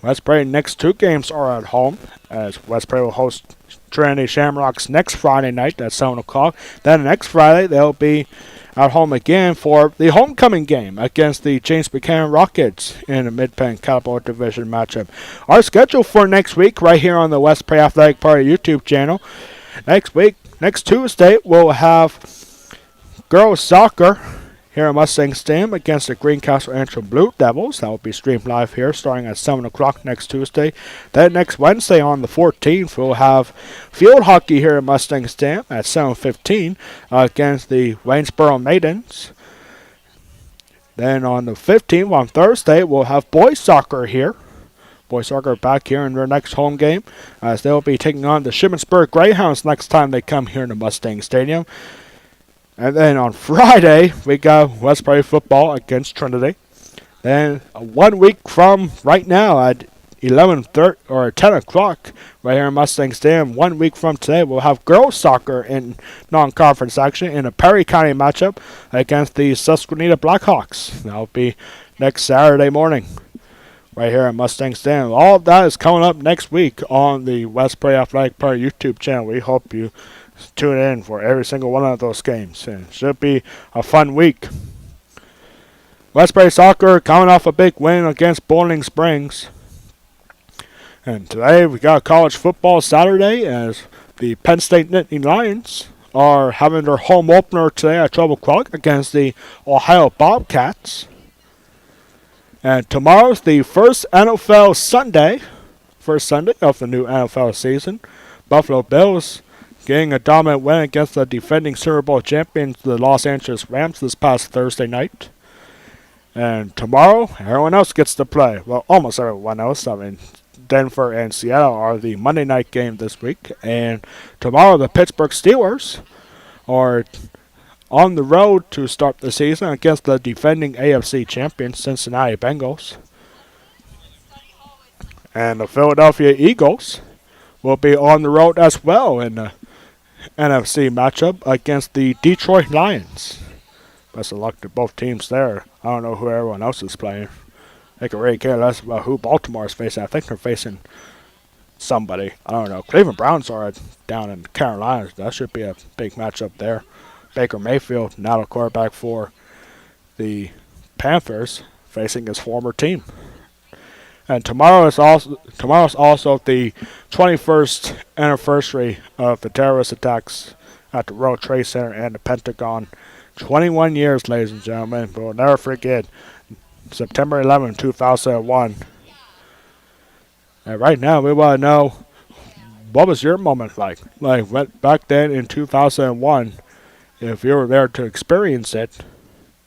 West Prairie next two games are at home, as West Prairie will host Trinity Shamrocks next Friday night at 7 o'clock. Then next Friday, they'll be at home again for the homecoming game against the James Buchanan Rockets in the Mid-Penn Calico Division matchup. Our schedule for next week, right here on the West Prairie Athletic Party YouTube channel. Next Tuesday, we'll have girls soccer here at Mustang Stadium against the Greencastle Antrim Blue Devils. That will be streamed live here starting at 7 o'clock next Tuesday. Then next Wednesday on the 14th, we'll have field hockey here at Mustang Stadium at 7:15 against the Waynesboro Maidens. Then on the 15th, on Thursday, we'll have boys soccer here. Boys soccer back here in their next home game, as they'll be taking on the Shippensburg Greyhounds next time they come here to Mustang Stadium. And then on Friday, we got West Prairie football against Trinity. Then 1 week from right now at 11:30 or 10 o'clock, right here in Mustang Stadium, 1 week from today, we'll have girls soccer in non-conference action in a Perry County matchup against the Susquehanna Blackhawks. That'll be next Saturday morning, right here at Mustang Stadium. All of that is coming up next week on the West Prairie Athletic Party YouTube channel. We hope you tune in for every single one of those games. And it should be a fun week. West Prairie Soccer coming off a big win against Bowling Springs. And today we got college football Saturday, as the Penn State Nittany Lions are having their home opener today at 12 o'clock against the Ohio Bobcats. And tomorrow's the first NFL Sunday, first Sunday of the new NFL season. Buffalo Bills getting a dominant win against the defending Super Bowl champions, the Los Angeles Rams, this past Thursday night. And tomorrow, everyone else gets to play. Well, almost everyone else. I mean, Denver and Seattle are the Monday night game this week. And tomorrow, the Pittsburgh Steelers are on the road to start the season against the defending AFC champions, Cincinnati Bengals. And the Philadelphia Eagles will be on the road as well in the NFC matchup against the Detroit Lions. Best of luck to both teams there. I don't know who everyone else is playing. They can really care less about who Baltimore is facing. I think they're facing somebody. I don't know. Cleveland Browns are down in Carolina. That should be a big matchup there. Baker Mayfield, now the quarterback for the Panthers, facing his former team. And tomorrow is also the 21st anniversary of the terrorist attacks at the World Trade Center and the Pentagon. 21 years, ladies and gentlemen. But we'll never forget September 11, 2001. And right now, we want to know, what was your moment like? Like, back then in 2001, if you were there to experience it,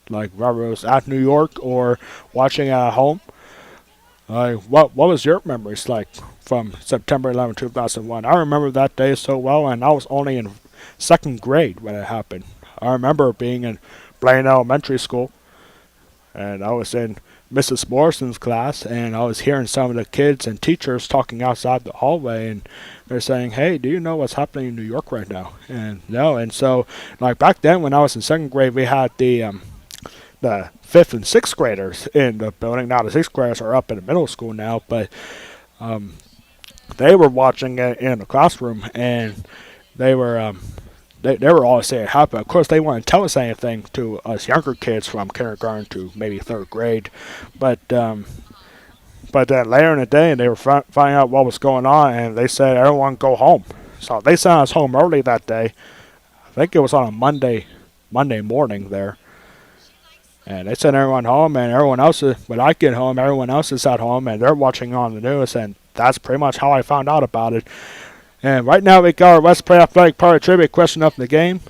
like whether it was at New York or watching it at home, what was your memories like from September 11, 2001? I remember that day so well, and I was only in second grade when it happened. I remember being in Blaine Elementary School, and I was in Mrs. Morrison's class, and I was hearing some of the kids and teachers talking outside the hallway, and they're saying, "Hey, do you know what's happening in New York right now?" And no, and so like back then when I was in second grade, we had the fifth and sixth graders in the building. Now the sixth graders are up in the middle school now, but they were watching it in the classroom, and they were they were all saying it happened. Of course, they wouldn't tell us anything to us younger kids from kindergarten to maybe third grade, but then later in the day, they were finding out what was going on, and they said, "Everyone go home." So they sent us home early that day. I think it was on a Monday morning there. And they sent everyone home, and everyone else, when I get home, everyone else is at home, and they're watching on the news, and that's pretty much how I found out about it. And right now we got our West Prairie Athletic Party Trivia question up in the game.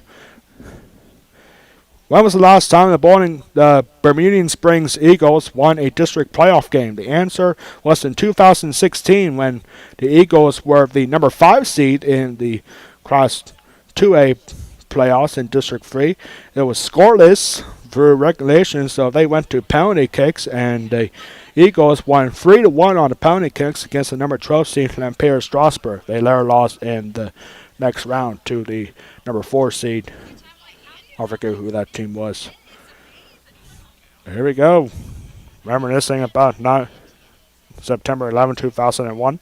When was the last time the Bermudian Springs Eagles won a district playoff game? The answer was in 2016 when the Eagles were the number 5 seed in the Class 2A playoffs in District 3. It was scoreless through regulation, so they went to penalty kicks, and the Eagles won 3-1 on the penalty kicks against the number 12 seed Lampere Strasbourg. They later lost in the next round to the number 4 seed. I forget who that team was. Here we go. Reminiscing about September 11, 2001.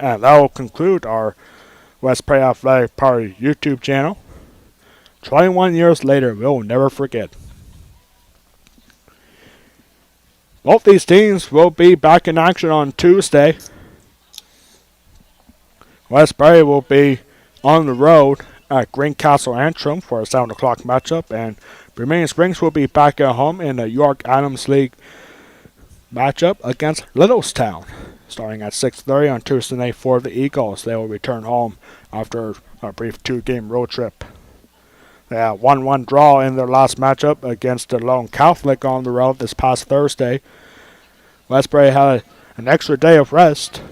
And that will conclude our West Prairie Athletic Party YouTube channel. 21 years later, we'll never forget. Both these teams will be back in action on Tuesday. West Prairie will be on the road at Greencastle Antrim for a 7 o'clock matchup, and Bermudian Springs will be back at home in the York Adams League matchup against Littlestown, starting at 6:30 on Tuesday night for the Eagles. They will return home after a brief 2-game road trip. They had 1-1 draw in their last matchup against the Lone Catholic on the road this past Thursday. West Prairie had an extra day of rest,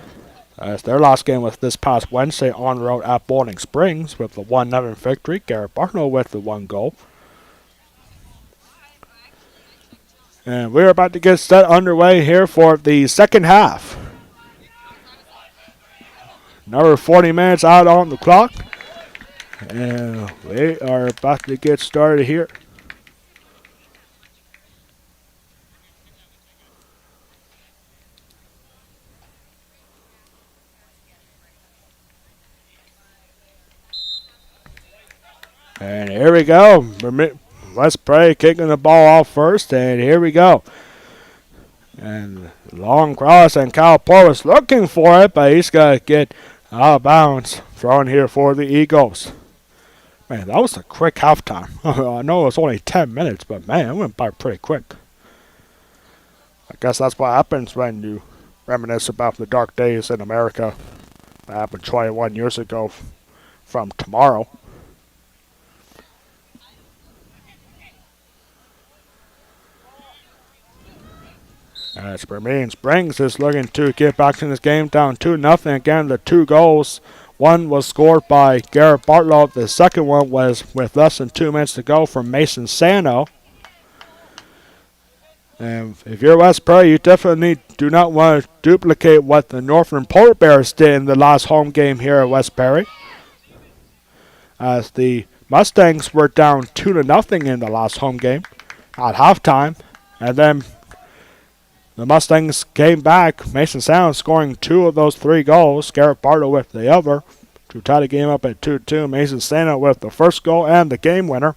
as their last game was this past Wednesday on the road at Bowling Springs with the 1-0 victory. Garrett Bartlow with the 1 goal. And we're about to get set underway here for the second half. Another 40 minutes out on the clock. And we are about to get started here. And here we go. West Prairie kicking the ball off first, and here we go. And long cross, and Kyle Poor was looking for it, but he's got to get out of bounds. Throwing here for the Eagles. Man, that was a quick halftime. I know it was only 10 minutes, but man, it went by pretty quick. I guess that's what happens when you reminisce about the dark days in America. That happened 21 years ago from tomorrow. As Bermudian Springs is looking to get back in this game down 2-0. Again, the 2 goals. One was scored by Garrett Bartlow. The second one was with less than 2 minutes to go from Mason Sano. And if you're West Prairie, you definitely do not want to duplicate what the Northern Polar Bears did in the last home game here at West Prairie, as the Mustangs were down 2-0 in the last home game at halftime. And then the Mustangs came back, Mason Sound scoring 2 of those 3 goals, Garrett Bartlow with the other, to tie the game up at 2-2. Mason Sano with the first goal and the game winner.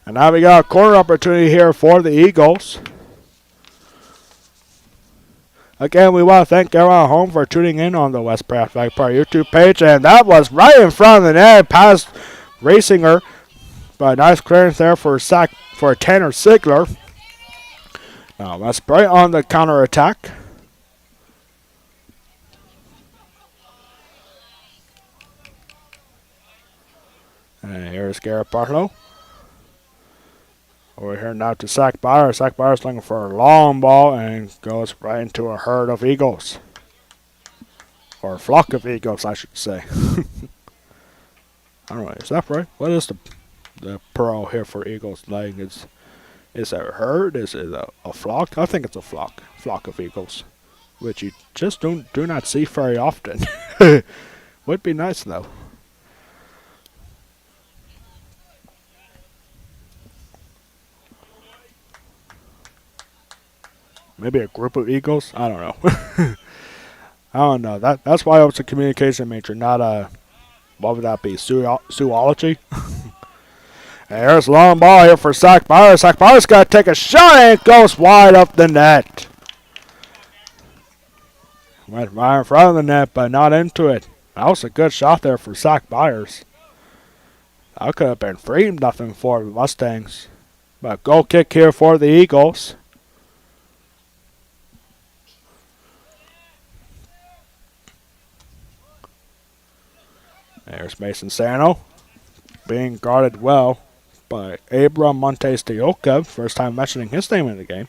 And now we got a corner opportunity here for the Eagles. Again, we want to thank everyone at home for tuning in on the West Prairie Athletic Party YouTube page, and that was right in front of the net, past Rasinger, but nice clearance there for Tanner Sigler. Now West Prairie on the counter-attack. And here's Garrett Bartlow. Over here now to Zach Byers. Zach Byers looking for a long ball and goes right into a herd of eagles. Or a flock of eagles, I should say. I don't know, is that right? What is the plural here for eagles? Like, is it a herd? Is it a flock? I think it's a flock. Flock of eagles. Which you just do not see very often. Would be nice though. Maybe a group of eagles? I don't know. I don't know. That's why I was a communication major, not a, what would that be, zoology? And here's a long ball here for Zach Byers. Zach Byers got to take a shot and it goes wide up the net. Went right in front of the net, but not into it. That was a good shot there for Zach Byers. That could have been 3-0 for the Mustangs. But goal kick here for the Eagles. There's Mason Sano being guarded well by Abram Montes de Oca. First time mentioning his name in the game.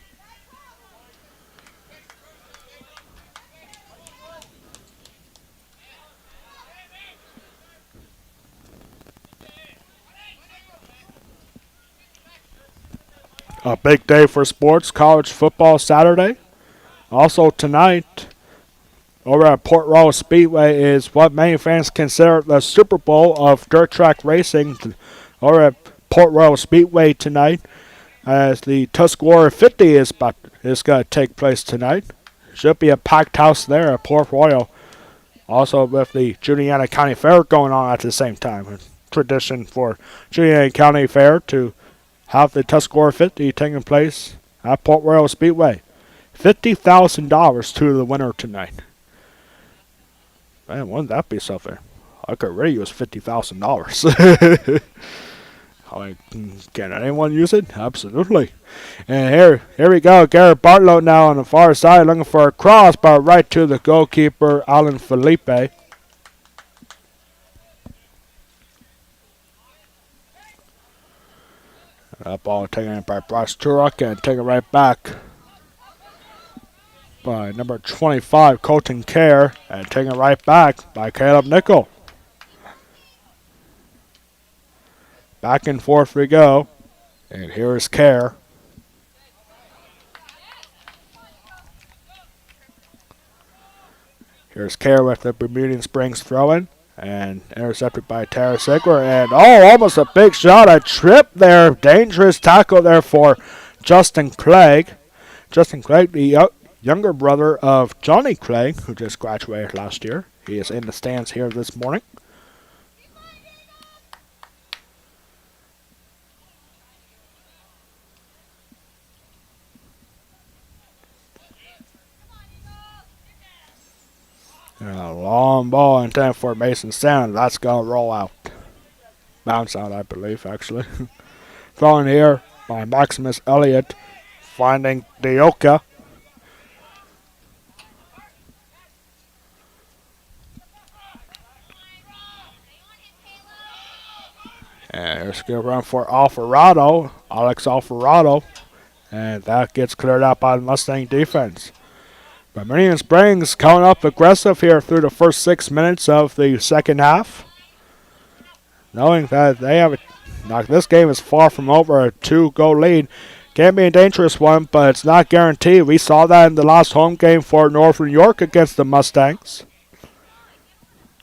A big day for sports, college football Saturday. Also tonight, over at Port Royal Speedway is what many fans consider the Super Bowl of dirt track racing. Over at Port Royal Speedway tonight, as the Tuscarora 50 is going to take place tonight. Should be a packed house there at Port Royal. Also with the Juniata County Fair going on at the same time. A tradition for Juniata County Fair to have the Tuscarora 50 taking place at Port Royal Speedway. $50,000 to the winner tonight. Man, wouldn't that be something? I could really use $50,000. Can anyone use it? Absolutely. And here we go. Garrett Bartlow now on the far side looking for a cross, but right to the goalkeeper, Alan Felipe. That ball taken in by Bryce Turok and taken right back by number 25, Colton Kerr, and taken right back by Caleb Nickel. Back and forth we go. And here is Kerr. Here's Kerr with the Bermudian Springs throw-in. And intercepted by Tara Sigler. And almost a big shot. A trip there. Dangerous tackle there for Justin Clegg. Justin Clegg, the younger brother of Johnny Clegg, who just graduated last year. He is in the stands here this morning. And a long ball intended for Mason Sand. That's going to roll out. Bounce out, I believe, actually. Thrown here by Maximus Elliott. Finding Dioka. And here's a good run for Alvarado. Alex Alvarado. And that gets cleared out by the Mustang defense. Bermudian Springs coming up aggressive here through the first 6 minutes of the second half. Knowing that they have this game is far from over, a 2-goal lead. Can be a dangerous one, but it's not guaranteed. We saw that in the last home game for Northern York against the Mustangs.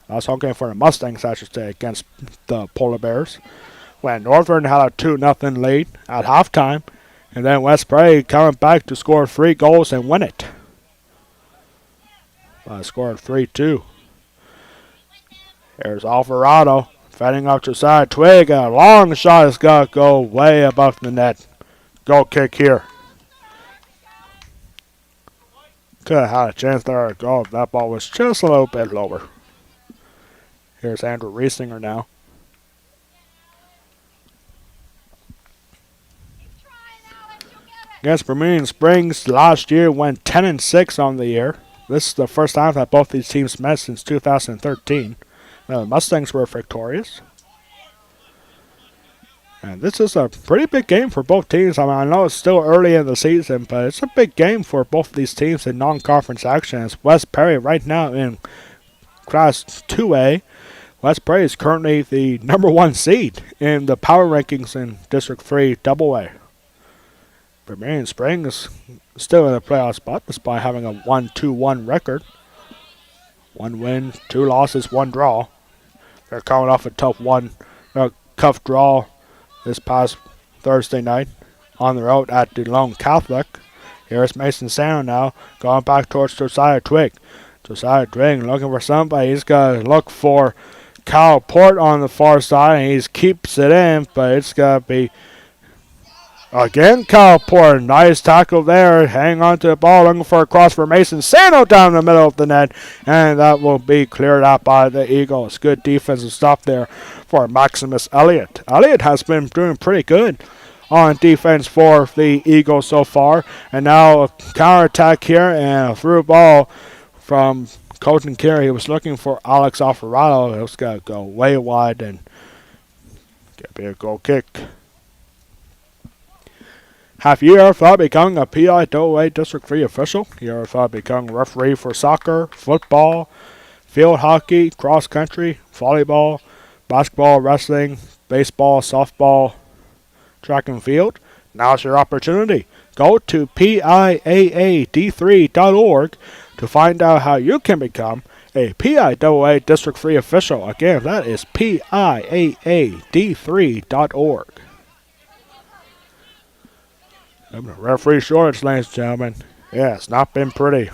Last home game for the Mustangs, I should say, against the Polar Bears. When Northern had a 2-0 lead at halftime. And then West Prairie coming back to score 3 goals and win it. Scored 3-2. Here's Alvarado fending up to side. Twig, a long shot has got to go way above the net. Goal kick here. Could have had a chance there to go if that ball was just a little bit lower. Here's Andrew Riesinger now. Against Bermudian Springs, last year went 10-6 on the year. This is the first time that both these teams met since 2013. The Mustangs were victorious. And this is a pretty big game for both teams. I mean, I know it's still early in the season, but it's a big game for both these teams in non-conference action. As West Prairie right now in Class 2A. West Prairie is currently the number 1 seed in the power rankings in District 3 AA. Bermudian Springs still in the playoff spot despite having a 1-2-1 record. 1 win, 2 losses, 1 draw. They're coming off a tough draw this past Thursday night on the road at DeLone Catholic. Here's Mason Sand now going back towards Josiah Twig. Josiah Twig looking for somebody. He's got to look for Kyle Port on the far side, and he keeps it in, but it's got to be Again, Kyle Porter. Nice tackle there. Hang on to the ball. Looking for a cross for Mason Sano down the middle of the net. And that will be cleared out by the Eagles. Good defensive stop there for Maximus Elliott. Elliott has been doing pretty good on defense for the Eagles so far. And now a counterattack here and a through ball from Colton Carey. He was looking for Alex Alvarado. It was going to go way wide and get a goal kick. Have you ever thought of becoming a PIAA District 3 official? You ever thought of becoming a referee for soccer, football, field hockey, cross country, volleyball, basketball, wrestling, baseball, softball, track and field? Now's your opportunity. Go to PIAAD3.org to find out how you can become a PIAA District 3 official. Again, that is PIAAD3.org. Referee shortage, ladies and gentlemen. Yeah, it's not been pretty.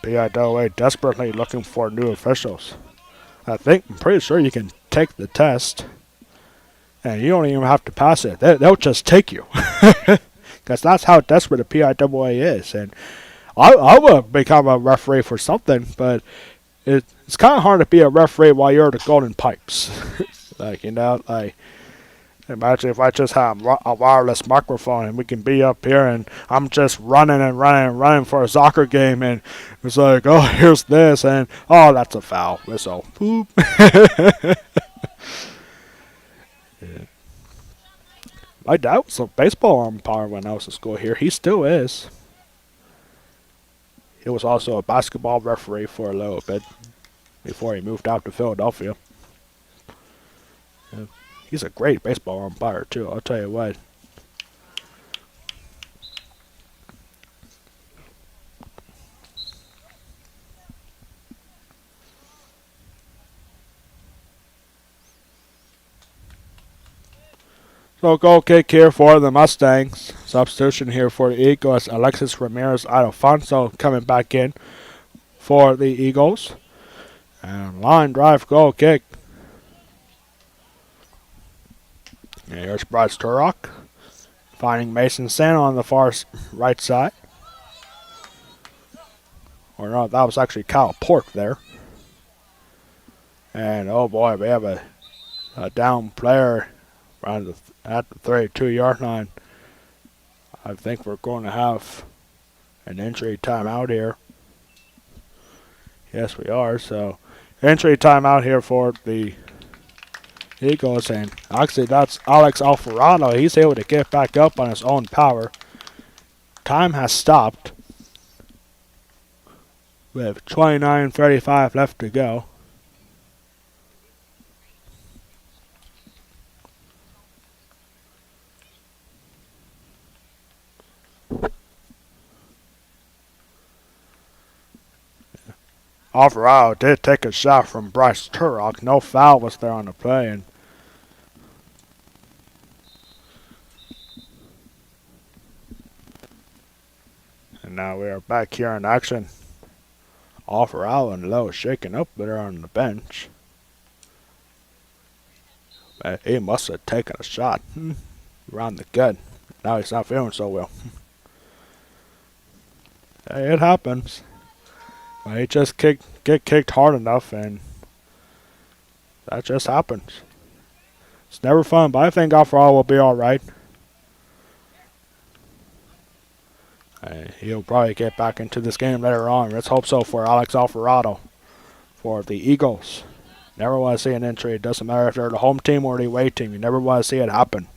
PIAA desperately looking for new officials. I'm pretty sure you can take the test, and you don't even have to pass it. They'll just take you. Because that's how desperate the PIAA is. And I would become a referee for something, but it's kind of hard to be a referee while you're the Golden Pipes. Imagine if I just have a wireless microphone and we can be up here and I'm just running for a soccer game and it's like, oh, here's this and, oh, that's a foul. So, poop. Yeah. My dad was a baseball umpire when I was in school here. He still is. He was also a basketball referee for a little bit before he moved out to Philadelphia. Yeah. He's a great baseball umpire, too, I'll tell you what. So goal kick here for the Mustangs. Substitution here for the Eagles. Alexis Ramirez Alfonso coming back in for the Eagles. And line drive goal kick. And here's Bryce Turok finding Mason Sano on the far right side. Or no, that was actually Kyle Pork there. And oh boy, we have a down player at the 32-yard line. I think we're going to have an injury timeout here. Yes, we are. So, injury timeout here for the Eagles, and actually that's Alex Alvarado. He's able to get back up on his own power. Time has stopped with 29:35 left to go. Alvarado did take a shot from Bryce Turok. No foul was there on the play, and now we are back here in action. Alvarado and Lowe shaking up there on the bench. He must have taken a shot around the gut. Now he's not feeling so well. Hey, it happens. He just get kicked hard enough, and that just happens. It's never fun, but I think Alvarado will be all right. He'll probably get back into this game later on. Let's hope so for Alex Alvarado for the Eagles. Never want to see an injury. It doesn't matter if they're the home team or the away team. You never want to see it happen.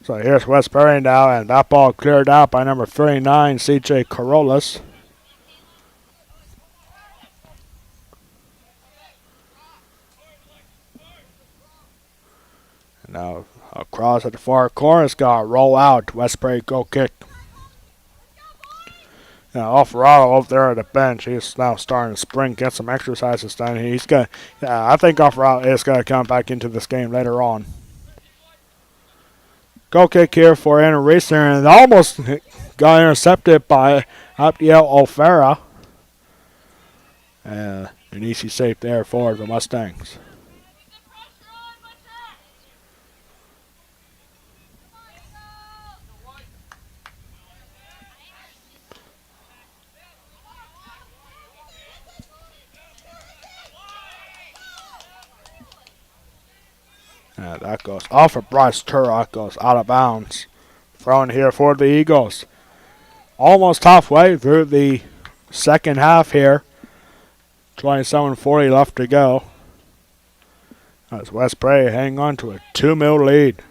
So here's Westbury now, and that ball cleared out by number 39, C.J. Corollas. Now across at the far corner, it's got to roll out. Westbury goal kick. Now Alvarado over there at the bench, he's now starting to sprint, get some exercises done. I think Alvarado is going to come back into this game later on. Goal kick here for Aaron Reeser, and almost got intercepted by Abdiel O'Farah. An easy save there for the Mustangs. And that goes off of Bryce Turok, goes out of bounds. Throwing here for the Eagles. Almost halfway through the second half here. 27:40 left to go. As West Prairie hang on to a 2-0 lead.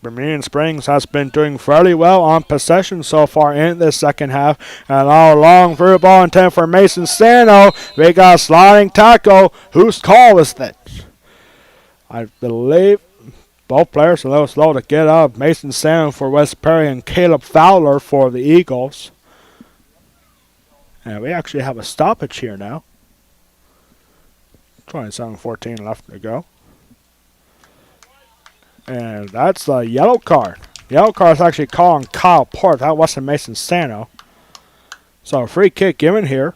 Bermudian Springs has been doing fairly well on possession so far in this second half. And now a long through ball intended for Mason Sano. We got a sliding tackle. Whose call was that? I believe both players are a little slow to get up. Mason Sano for West Prairie and Caleb Fowler for the Eagles. And we actually have a stoppage here now. 27:14 left to go. And that's a yellow card. Yellow card is actually called on Kyle Port. That wasn't Mason Sano. So a free kick given here.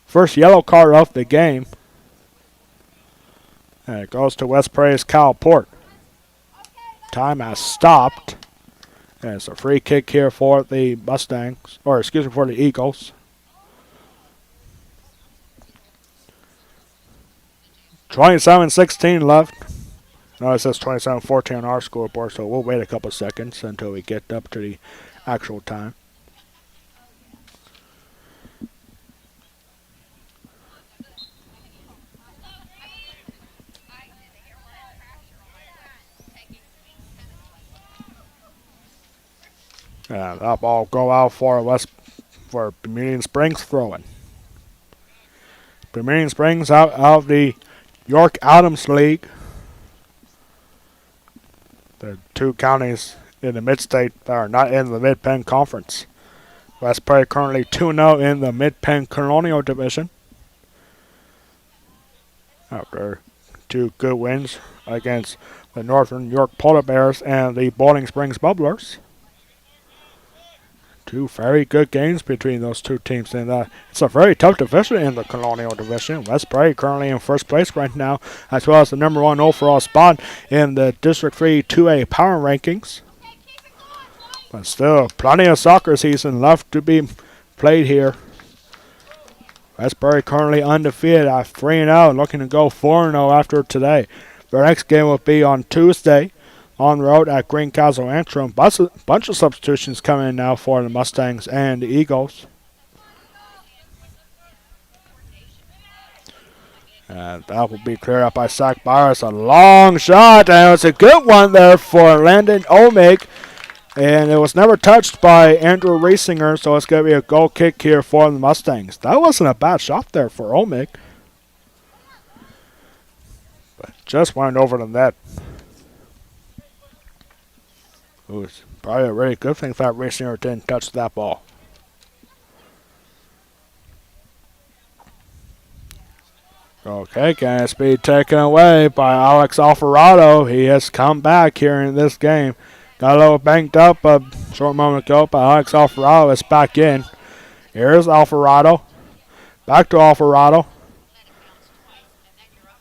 First yellow card of the game. And it goes to West Prairie's Kyle Port. Time has stopped. And it's a free kick here for the Mustangs. Or excuse me, for the Eagles. 27:16 left. No, it says 27:14 on our scoreboard, so we'll wait a couple seconds until we get up to the actual time. And that ball go out for Bermudian Springs throwing. Bermudian Springs out of the York Adams League. The two counties in the Mid-State that are not in the Mid-Penn Conference. West Prairie currently 2-0 in the Mid-Penn Colonial Division. After two good wins against the Northern York Polar Bears and the Bowling Springs Bubblers. Two very good games between those two teams, and it's a very tough division in the Colonial Division. West Prairie currently in first place right now, as well as the number 1 overall spot in the District 3 2A power rankings. But still, plenty of soccer season left to be played here. West Prairie currently undefeated at 3-0, looking to go 4-0 after today. Their next game will be on Tuesday. On the road at Greencastle Antrim. Bunch of substitutions coming in now for the Mustangs and the Eagles. And that will be cleared up by Zach Byers. A long shot, and it's a good one there for Landon Omig. And it was never touched by Andrew Reisinger, so it's going to be a goal kick here for the Mustangs. That wasn't a bad shot there for Omig. But just went over the net. It was probably a really good thing if that Reisinger didn't touch that ball. Okay, can it be taken away by Alex Alvarado? He has come back here in this game. Got a little banged up a short moment ago, but Alex Alvarado is back in. Here's Alvarado. Back to Alvarado.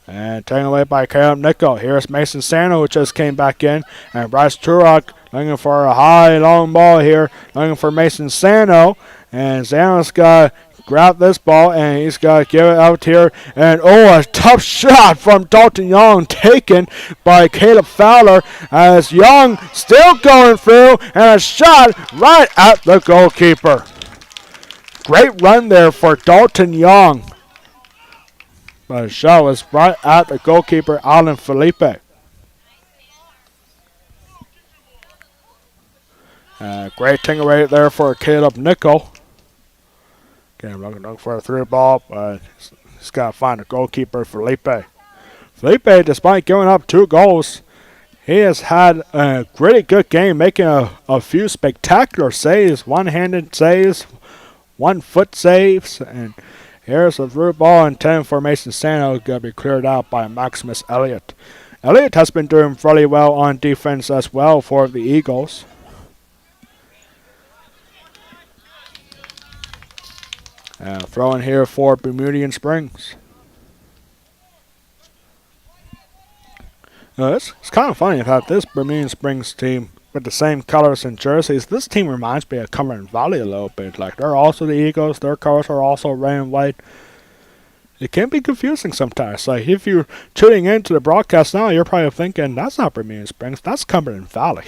And taken away by Caleb Nickel. Here's Mason Sano, who just came back in. And Bryce Turok looking for a high, long ball here. Looking for Mason Sano. And Sano's got to grab this ball, and he's got to give it out here. And, oh, a tough shot from Dalton Young taken by Caleb Fowler. As Young still going through, and a shot right at the goalkeeper. Great run there for Dalton Young. But the shot was right at the goalkeeper, Alan Felipe. Great thing right there for Caleb Nickel. Okay, I'm looking for a through ball, but he's got to find a goalkeeper, Felipe. Felipe, despite giving up 2 goals, he has had a really good game, making a few spectacular saves, one-handed saves, one-foot saves, and here's a through ball intended for Mason Sano, going to be cleared out by Maximus Elliott. Elliott has been doing fairly well on defense as well for the Eagles. Throw in here for Bermudian Springs. It's kind of funny that this Bermudian Springs team with the same colors and jerseys, this team reminds me of Cumberland Valley a little bit. Like, they're also the Eagles. Their colors are also red and white. it can be confusing sometimes. Like if you're tuning into the broadcast now, you're probably thinking that's not Bermudian Springs, that's Cumberland Valley.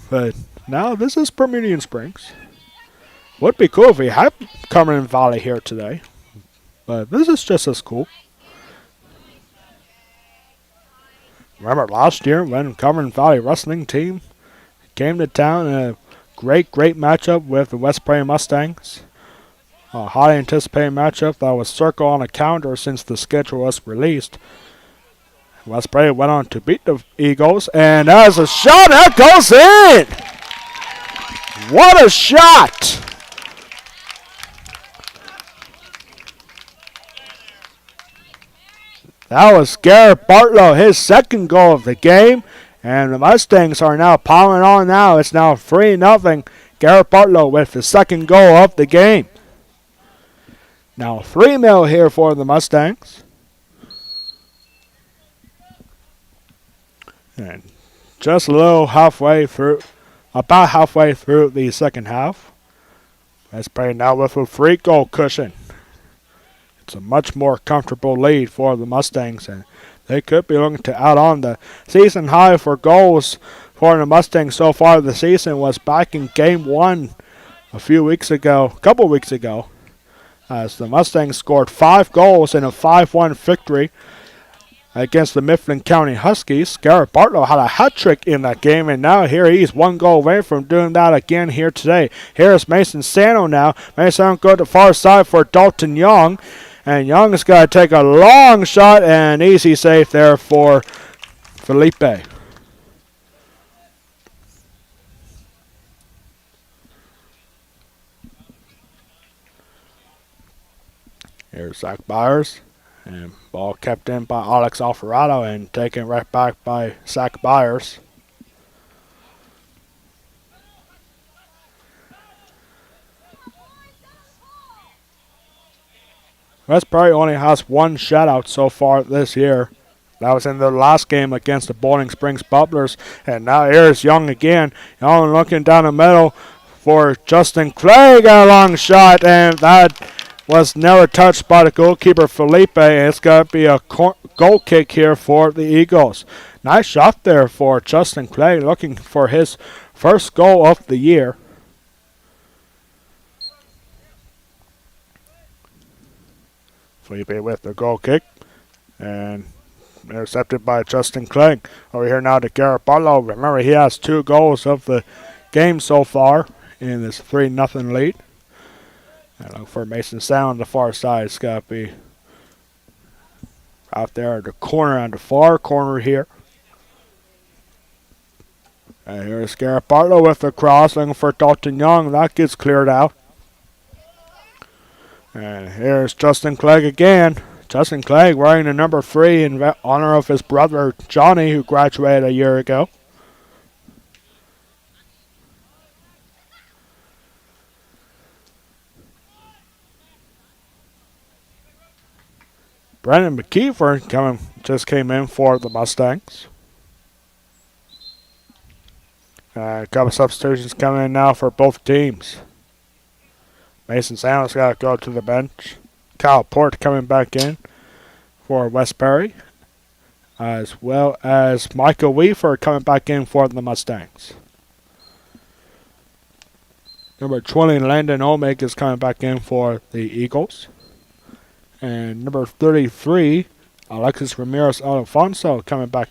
But now this is Bermudian Springs. Would be cool if we had Cumberland Valley here today, but this is just as cool. Remember last year when Cumberland Valley wrestling team came to town in a great matchup with the West Prairie Mustangs? A highly anticipated matchup that was circled on a calendar since the schedule was released. West Prairie went on to beat the Eagles, and as a shot, that goes in! What a shot! That was Garrett Bartlow, his second goal of the game. And the Mustangs are now piling on now. It's now 3-0. Garrett Bartlow with the second goal of the game. Now 3-0 here for the Mustangs. And just a little halfway through, about halfway through the second half. Let's play now with a free goal cushion. It's a much more comfortable lead for the Mustangs, and they could be looking to add on. The season high for goals for the Mustangs so far this season was back in Game 1 a couple weeks ago, as the Mustangs scored 5 goals in a 5-1 victory against the Mifflin County Huskies. Garrett Bartlow had a hat trick in that game, and now here he's 1 goal away from doing that again here today. Here's Mason Sano now. Mason go to the far side for Dalton Young. And Young is going to take a long shot and easy save there for Felipe. Here's Zach Byers. And ball kept in by Alex Alvarado and taken right back by Zach Byers. West Prairie only has 1 shutout so far this year. That was in the last game against the Bowling Springs Bubblers. And now here's Young again. Young looking down the middle for Justin Clay. Got a long shot, and that was never touched by the goalkeeper Felipe. And it's going to be a goal kick here for the Eagles. Nice shot there for Justin Clay, looking for his first goal of the year. Felipe with the goal kick, and intercepted by Justin Clay. Over here now to Garrett Bartlow. Remember, he has 2 goals of the game so far in this 3-0 lead. And look for Mason Sound on the far side. It's got to be out there at the corner, on the far corner here. And here's Garrett Bartlow with the cross, looking for Dalton Young. That gets cleared out. And here's Justin Clegg again. Justin Clegg wearing the number 3 in honor of his brother Johnny, who graduated a year ago. Brendan McKeever just came in for the Mustangs. A couple substitutions coming in now for both teams. Mason Sanders got to go to the bench. Kyle Port coming back in for West Prairie, as well as Michael Weaver coming back in for the Mustangs. Number 20, Landon Omig is coming back in for the Eagles. And number 33, Alexis Ramirez Alfonso coming back.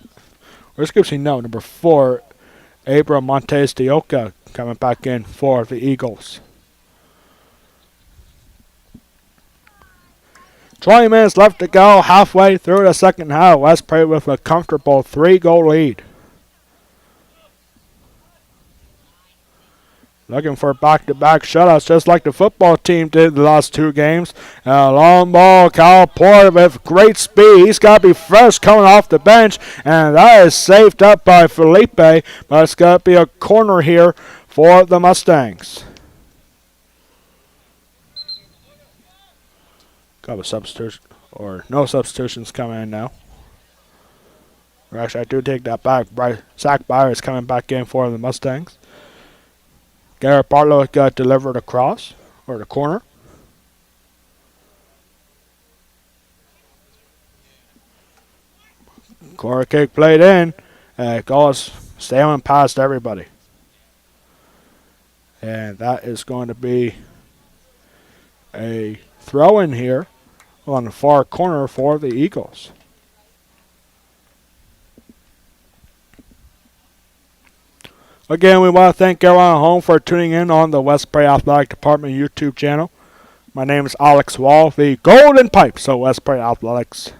Or excuse me, no, number 4, Abram Montes de Oca coming back in for the Eagles. 20 minutes left to go, halfway through the second half. West Prairie with a comfortable 3-goal lead. Looking for back-to-back shutouts, just like the football team did the last 2 games. A long ball, Kyle Porter with great speed. He's got to be fresh coming off the bench, and that is saved up by Felipe, but it's got to be a corner here for the Mustangs. Got a substitution, or no substitutions coming in now. Or actually, I do take that back. Zach Byers coming back in for the Mustangs. Garrett Bartlow got delivered across, or the corner. Corner kick played in. It goes sailing past everybody. And that is going to be a throw in here on the far corner for the Eagles. Again, we want to thank everyone at home for tuning in on the West Prairie Athletic Department YouTube channel. My name is Alex Wall, the Golden Pipes of West Prairie Athletics.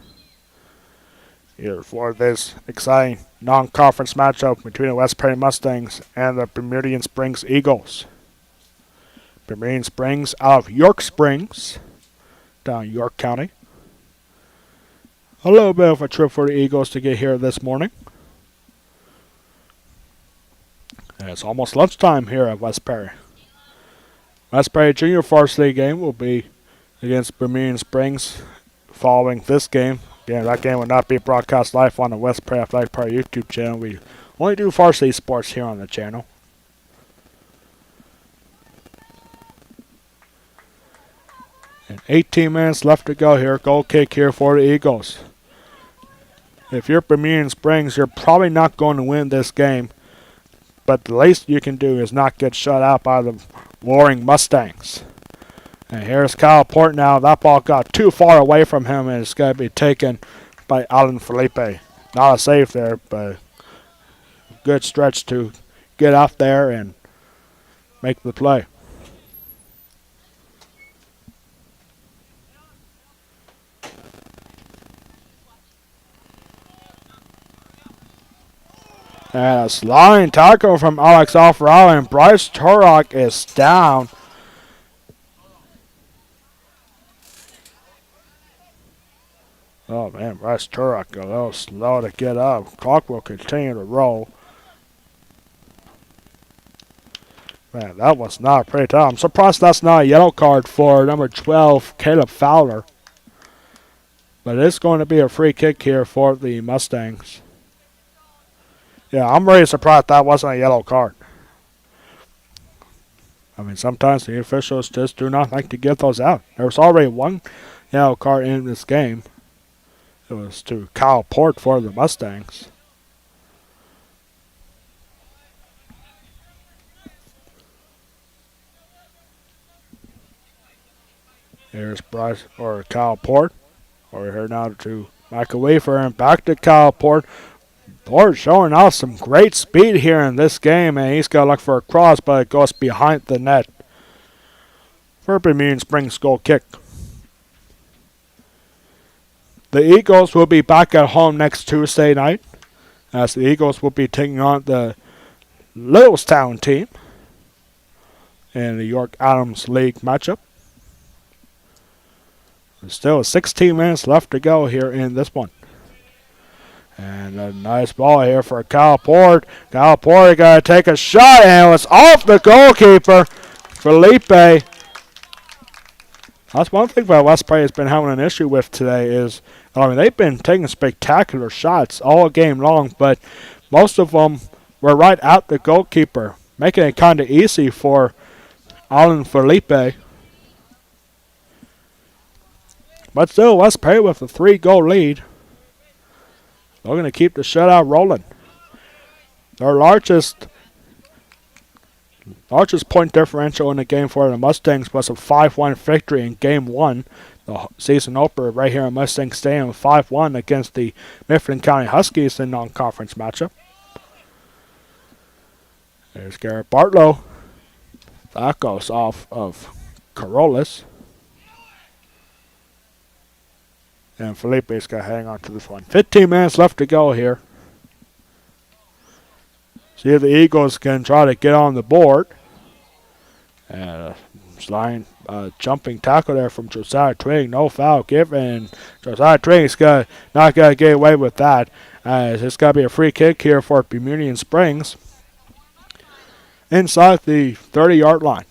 Here for this exciting non-conference matchup between the West Prairie Mustangs and the Bermudian Springs Eagles. Bermudian Springs out of York Springs, down York County. A little bit of a trip for the Eagles to get here this morning. And it's almost lunchtime here at West Prairie. West Prairie Junior Varsity game will be against Bermudian Springs following this game. Again, that game will not be broadcast live on the West Prairie Athletic Park YouTube channel. We only do varsity sports here on the channel. And 18 minutes left to go here. Goal kick here for the Eagles. If you're Bermudian Springs, you're probably not going to win this game. But the least you can do is not get shut out by the Warring Mustangs. And here's Kyle Port now. That ball got too far away from him, and it's going to be taken by Alan Felipe. Not a save there, but a good stretch to get up there and make the play. And a sliding tackle from Alex Alfarado, and Bryce Turok is down. Oh man, Bryce Turok a little slow to get up. Clock will continue to roll. Man, that was not a pretty time. I'm surprised that's not a yellow card for number 12, Caleb Fowler. But it's going to be a free kick here for the Mustangs. Yeah, I'm really surprised that wasn't a yellow card. I mean, sometimes the officials just do not like to give those out. There was already one yellow card in this game. It was to Kyle Port for the Mustangs. Here's Bryce or Kyle Port. Over here now to Michael Weaver and back to Kyle Port. Port showing off some great speed here in this game, and he's got to look for a cross, but it goes behind the net for Bermudian Springs goal kick. The Eagles will be back at home next Tuesday night, as the Eagles will be taking on the Littlestown team in the York Adams League matchup. There's still 16 minutes left to go here in this one. And a nice ball here for Kyle Port. Kyle Port got to take a shot, and it was off the goalkeeper, Felipe. That's one thing that West Prairie has been having an issue with today is, I mean, they've been taking spectacular shots all game long, but most of them were right at the goalkeeper, making it kind of easy for Alan Felipe. But still, West Prairie with a 3-goal lead. They're going to keep the shutout rolling. Their largest point differential in the game for the Mustangs was a 5-1 victory in Game 1. The season opener right here in Mustang Stadium, 5-1 against the Mifflin County Huskies in non-conference matchup. There's Garrett Bartlow. That goes off of Corollas. And Felipe's got to hang on to this one. 15 minutes left to go here. See if the Eagles can try to get on the board. And sliding, jumping tackle there from Josiah Twing. No foul given. Josiah Twing's not going to get away with that. It's got to be a free kick here for Bermudian Springs. Inside the 30-yard line.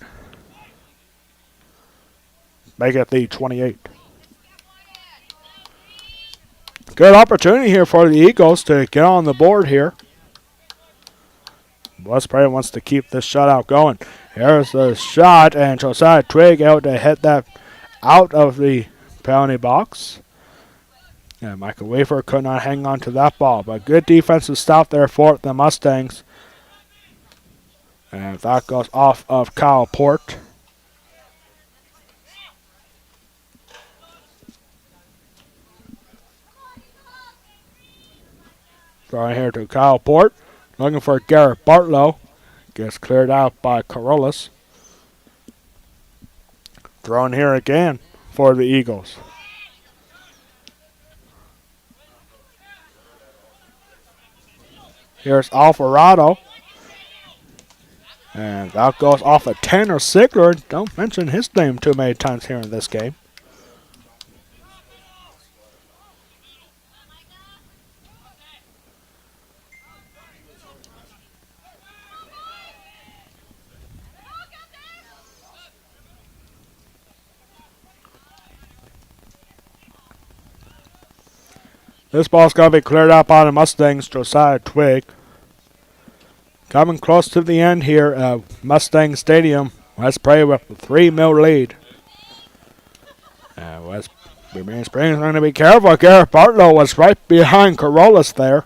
Make it the 28. Good opportunity here for the Eagles to get on the board here. West Prairie wants to keep this shutout going. Here's the shot, and Josiah Twig out to hit that out of the penalty box. Yeah, Michael Weaver could not hang on to that ball, but good defensive stop there for the Mustangs. And that goes off of Kyle Port. Throwing here to Kyle Port. Looking for Garrett Bartlow. Gets cleared out by Corollas. Throwing here again for the Eagles. Here's Alvarado. And that goes off of Tanner Sigler. Don't mention his name too many times here in this game. This ball's going to be cleared out by the Mustangs, Josiah Twig. Coming close to the end here at Mustang Stadium. West Prairie with a 3-0 lead. West Bermudian Springs going to be careful. Garrett Bartlow was right behind Corollas there.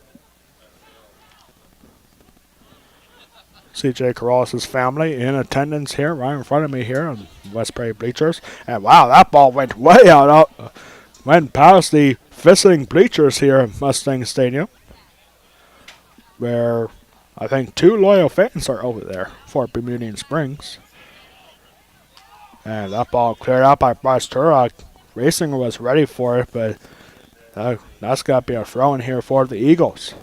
CJ Corollas' family in attendance here, right in front of me here on West Prairie bleachers. And wow, that ball went way out. Went past the visiting bleachers here at Mustang Stadium, where I think 2 loyal fans are over there for Bermudian Springs. And that ball cleared out by Bryce Turok. Racing was ready for it, but that's got to be a throw in here for the Eagles.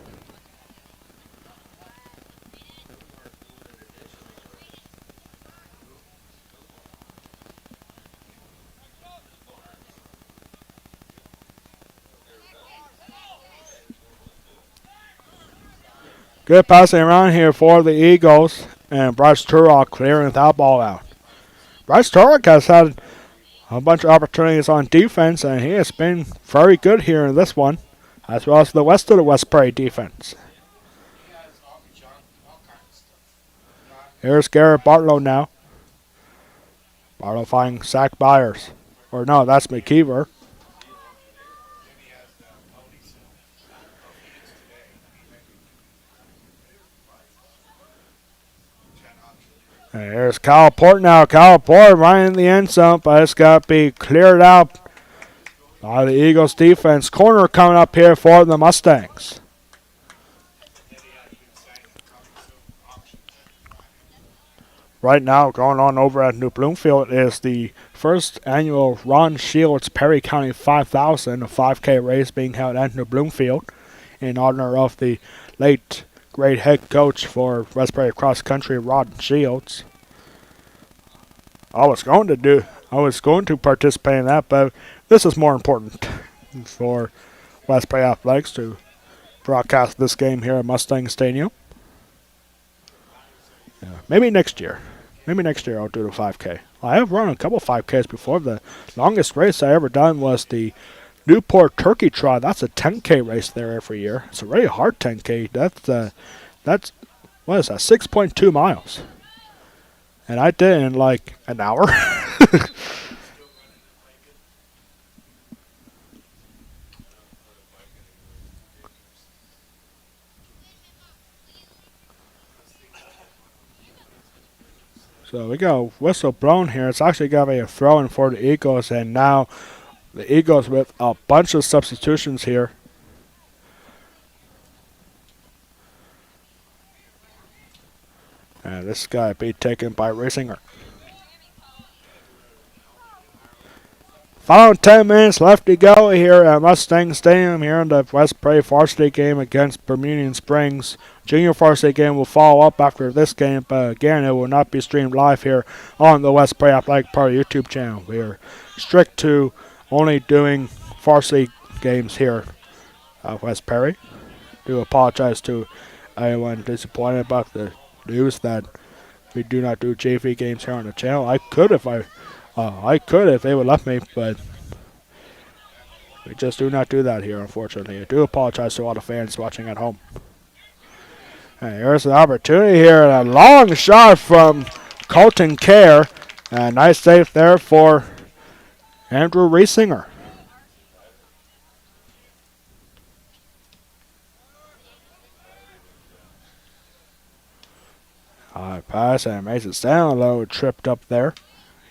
Good passing around here for the Eagles, and Bryce Turok clearing that ball out. Bryce Turok has had a bunch of opportunities on defense, and he has been very good here in this one, as well as the rest of the West Prairie defense. Here's Garrett Bartlow now. Bartlow finding Zach Byers. Or no, that's McKeever. And here's Kyle Port now. Kyle Port right in the end zone, but it's got to be cleared out by the Eagles defense. Corner coming up here for the Mustangs. Right now, going on over at New Bloomfield is the first annual Ron Shields Perry County 5000, a 5K race being held at New Bloomfield in honor of the late great head coach for West Prairie Cross Country, Ron Shields. I was going to participate in that, but this is more important for West Prairie Athletics to broadcast this game here at Mustang Stadium. Maybe next year. Maybe next year I'll do the 5K. I have run a couple 5Ks before. The longest race I ever done was the Newport Turkey Trot. That's a 10K race there every year. It's a really hard 10K. That's what is that? 6.2 miles. And I did it in like an hour. So we got a whistle blown here. It's actually going to be a throw-in for the Eagles, and now the Eagles with a bunch of substitutions here. And this guy be taken by Risinger. Final 10 minutes left to go here at Mustang Stadium here in the West Prairie varsity game against Bermudian Springs. Junior varsity game will follow up after this game, but again, it will not be streamed live here on the West Prairie Athletic Park YouTube channel. We are strict to only doing varsity games here at West Prairie. Do apologize to anyone disappointed about the news that we do not do JV games here on the channel. I could if they would let me, but we just do not do that here, unfortunately. I do apologize to all the fans watching at home. And here's an opportunity here, and a long shot from Colton Kerr. And nice save there for Andrew Riesinger. High pass, and Mason Stanlow tripped up there.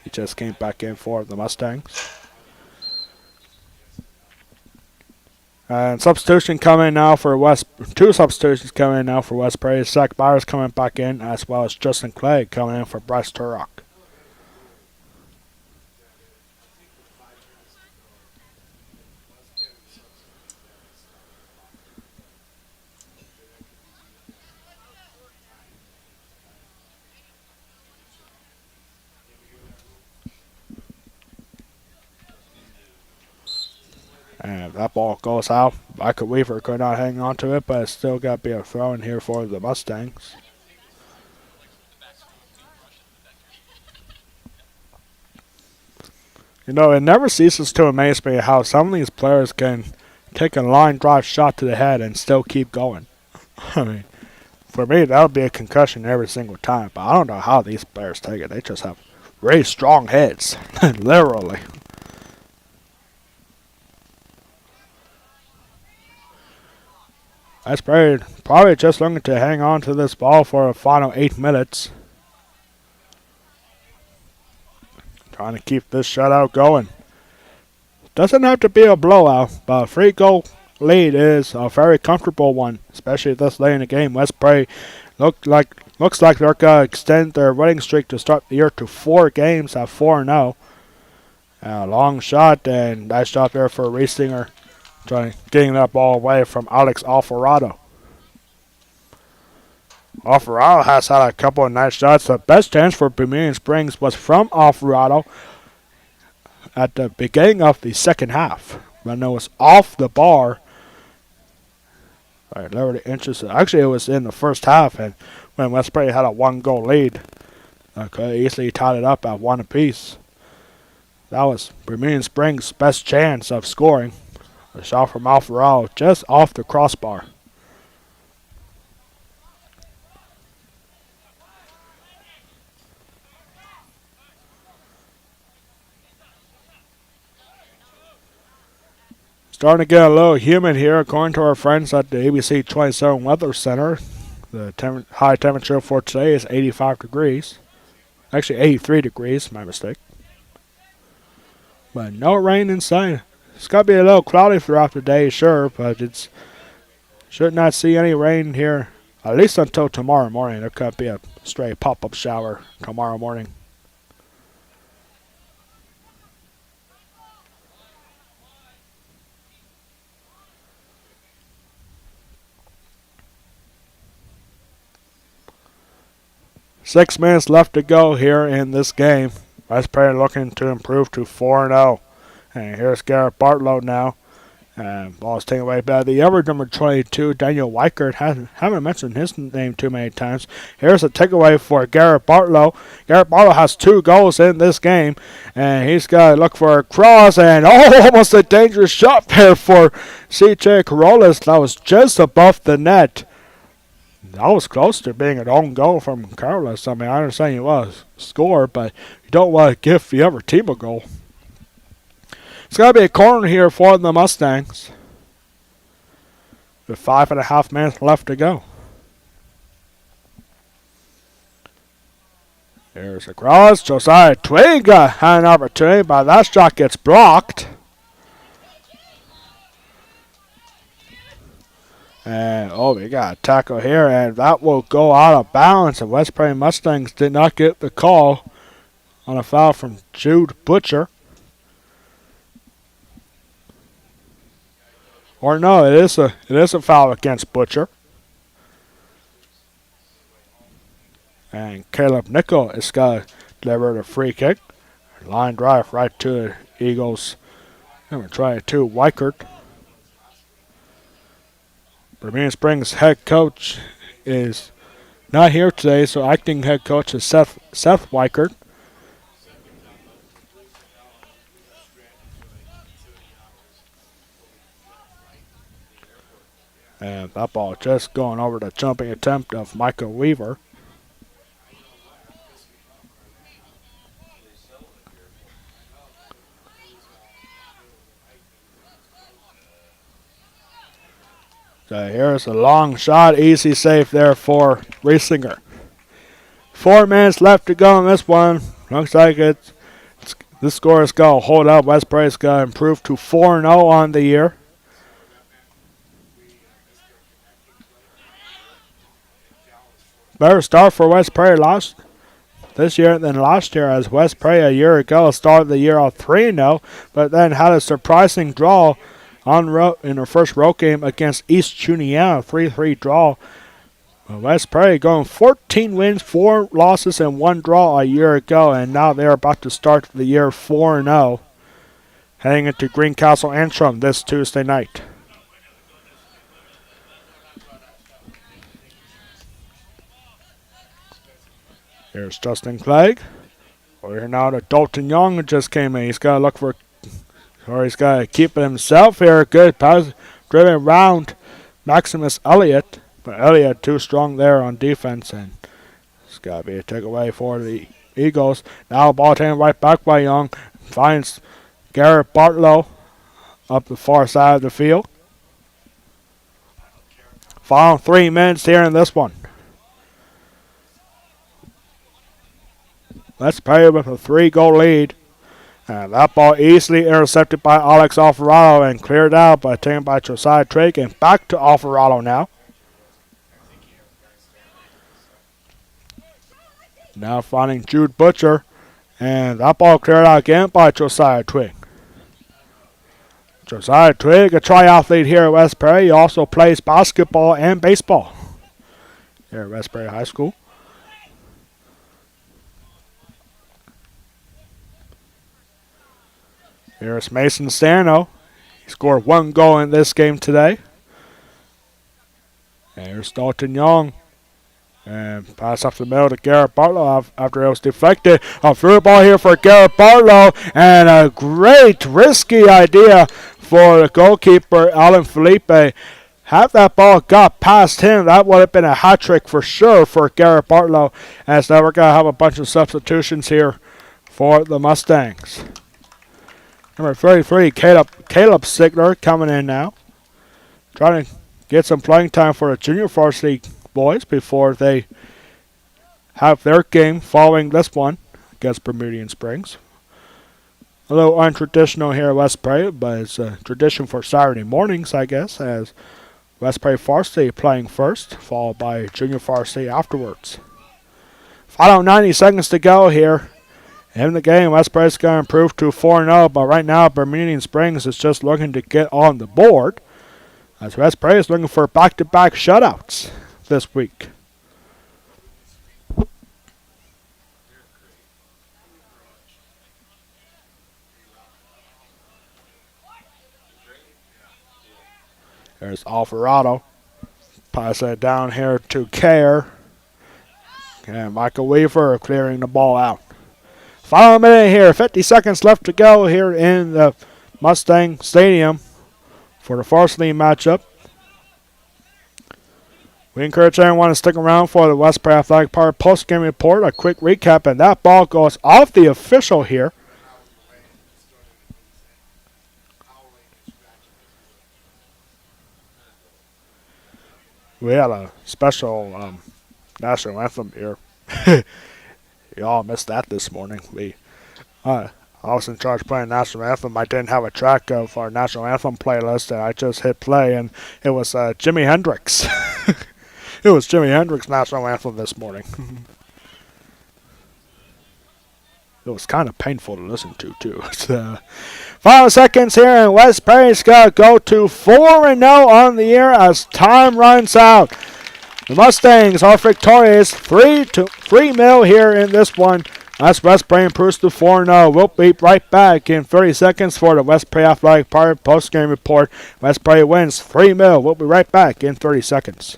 He just came back in for the Mustangs. And substitution coming now for West. Two substitutions coming now for West Prairie. Zach Byers coming back in, as well as Justin Clay coming in for Bryce Turok. And that ball goes out. Michael Weaver could not hang on to it, but it's still got to be a throw in here for the Mustangs. You know, it never ceases to amaze me how some of these players can take a line drive shot to the head and still keep going. I mean, for me, that would be a concussion every single time, but I don't know how these players take it. They just have really strong heads, literally. That's probably just looking to hang on to this ball for a final 8 minutes. Trying to keep this shutout going. Doesn't have to be a blowout, but a 3-goal lead is a very comfortable one, especially this late in the game. West Prairie looks like they're going to extend their winning streak to start the year to 4 games at 4-0. Long shot, and nice shot there for Riesinger. Getting that ball away from Alex Alvarado. Alvarado has had a couple of nice shots. The best chance for Bermudian Springs was from Alvarado at the beginning of the second half, when it was off the bar. Right, Liberty inches. Actually, it was in the first half, and when West Prairie had a 1-goal lead, could easily tied it up at 1 apiece. That was Bermudian Springs' best chance of scoring. A shot from Alvarado just off the crossbar. Starting to get a little humid here, according to our friends at the ABC 27 Weather Center. The high temperature for today is 85 degrees. Actually, 83 degrees, my mistake. But no rain in sight. It's going to be a little cloudy throughout the day, sure, but it's should not see any rain here, at least until tomorrow morning. There could be a stray pop-up shower tomorrow morning. Six minutes left to go here in this game. West Prairie looking to improve to 4-0. And here's Garrett Bartlow now. And ball's taken away by the other number 22, Daniel Weichert. Haven't mentioned his name too many times. Here's a takeaway for Garrett Bartlow. Garrett Bartlow has 2 goals in this game. And he's got to look for a cross. And almost a dangerous shot there for CJ Corollas. That was just above the net. That was close to being an own goal from Carlos. I mean, I understand you want to score, but you don't want to give the other team a goal. It's going to be a corner here for the Mustangs, with 5.5 minutes left to go. Here's a cross. Josiah Twig had an opportunity, but that shot gets blocked. And, we got a tackle here, and that will go out of bounds. The West Prairie Mustangs did not get the call on a foul from Jude Butcher. Or no, it is a foul against Butcher. And Caleb Nickel is going to deliver the free kick. Line drive right to the Eagles. Number 22, Weichert. Bermudian Springs head coach is not here today, so acting head coach is Seth Weichert. And that ball just going over the jumping attempt of Michael Weaver. So here's a long shot, easy save there for Riesinger. 4 minutes left to go in this one. Looks like this score is going to hold up. West Prairie's going to improve to 4-0 on the year. Better start for West Prairie this year than last year, as West Prairie a year ago started the year off 3-0, but then had a surprising draw in their first road game against East Juniata, 3-3 draw. West Prairie going 14 wins, 4 losses, and 1 draw a year ago, and now they're about to start the year 4-0, heading into Greencastle Antrim this Tuesday night. Here's Justin Clegg. We're here now to Dalton Young, who just came in. He's got to look for, or he's got to keep it himself here. Good pass, driven around Maximus Elliott, but Elliott too strong there on defense, and it's got to be a takeaway for the Eagles. Now ball taken right back by Young. Finds Garrett Bartlow up the far side of the field. Final 3 minutes here in this one. Let's play with a 3-goal lead. And that ball easily intercepted by Alex Alvarado and cleared out by taken by Josiah Trigg, and back to Alvarado now. Now finding Jude Butcher, and that ball cleared out again by Josiah Trigg. Josiah Trigg, a triathlete here at West Prairie. He also plays basketball and baseball here at West Prairie High School. Here's Mason Stano. He scored 1 goal in this game today. And here's Dalton Young. And pass up the middle to Garrett Bartlow after it was deflected. A through ball here for Garrett Bartlow. And a great risky idea for the goalkeeper, Alan Felipe. Had that ball got past him, that would have been a hat trick for sure for Garrett Bartlow. As now we're going to have a bunch of substitutions here for the Mustangs. Number 33, Caleb Sigler coming in now. Trying to get some playing time for the junior varsity boys before they have their game following this one against Bermudian Springs. A little untraditional here at West Prairie, but it's a tradition for Saturday mornings, I guess, as West Prairie varsity playing first, followed by junior varsity afterwards. Final 90 seconds to go here. In the game, West Prairie's going to improve to 4-0, but right now Bermudian Springs is just looking to get on the board, as West Prairie is looking for back-to-back shutouts this week. There's Alvarado. Pass it down here to Kerr. And Michael Weaver clearing the ball out. Final minute here, 50 seconds left to go here in the Mustang Stadium for the varsity matchup. We encourage everyone to stick around for the West Prairie Athletic Park post-game report. A quick recap, and that ball goes off the official here. We had a special national anthem here. You all missed that this morning. I was in charge playing national anthem. I didn't have a track of our national anthem playlist, and I just hit play, and it was Jimi Hendrix. It was Jimi Hendrix national anthem this morning. It was kind of painful to listen to, too. 5 seconds here, and West Prairie's got to go to 4-0 on the year as time runs out. The Mustangs are victorious 3-0 here in this one. As West Prairie improves to 4-0. We'll be right back in 30 seconds for the West Prairie Athletic Park post-game report. West Prairie wins 3-0. We'll be right back in 30 seconds.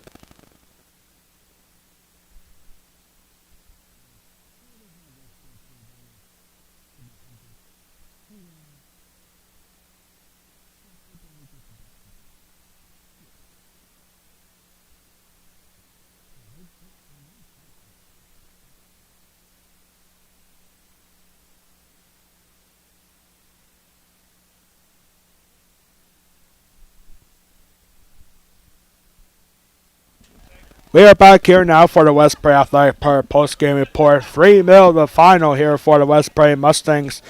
We are back here now for the West Prairie Athletic Park post-game report. 3-0 the final here for the West Prairie Mustangs.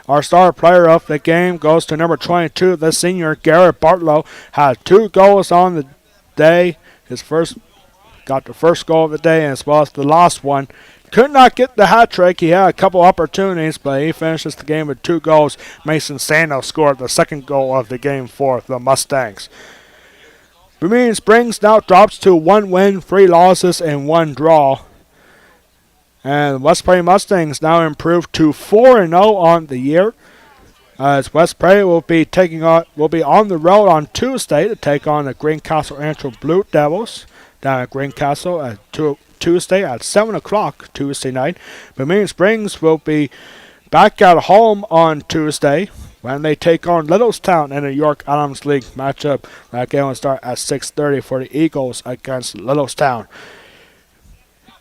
Our star player of the game goes to number 22, the senior Garrett Bartlow. Had 2 goals on the day. Got the first goal of the day as well as the last one. Could not get the hat trick. He had a couple opportunities, but he finishes the game with 2 goals. Mason Sano scored the second goal of the game for the Mustangs. Bermudian Springs now drops to 1 win, 3 losses, and 1 draw. And West Prairie Mustangs now improved to 4-0 on the year. As West Prairie will be on the road on Tuesday to take on the Greencastle Antrim Blue Devils down at Greencastle at Tuesday at 7 o'clock Tuesday night. Bermudian Springs will be back at home on Tuesday when they take on Littlestown in the York Adams League matchup. That game will start at 6:30 for the Eagles against Littlestown.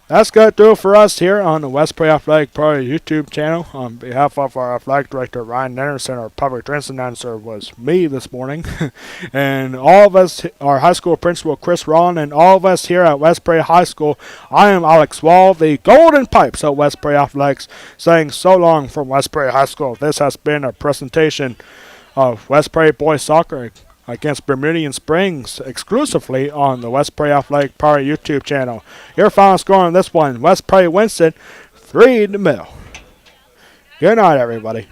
That's going to do it for us here on the West Prairie Athletic Park YouTube channel. On behalf of our athletic director, Ryan Anderson, our public transit announcer was me this morning. And all of us, our high school principal, Chris Ron, and all of us here at West Prairie High School, I am Alex Wall, the Golden Pipes of West Prairie Athletics, saying so long from West Prairie High School. This has been a presentation of West Prairie Boys Soccer against Bermudian Springs exclusively on the West Prairie Athletic Park YouTube channel. Your final score on this one, West Prairie wins it 3-0. Good night, everybody.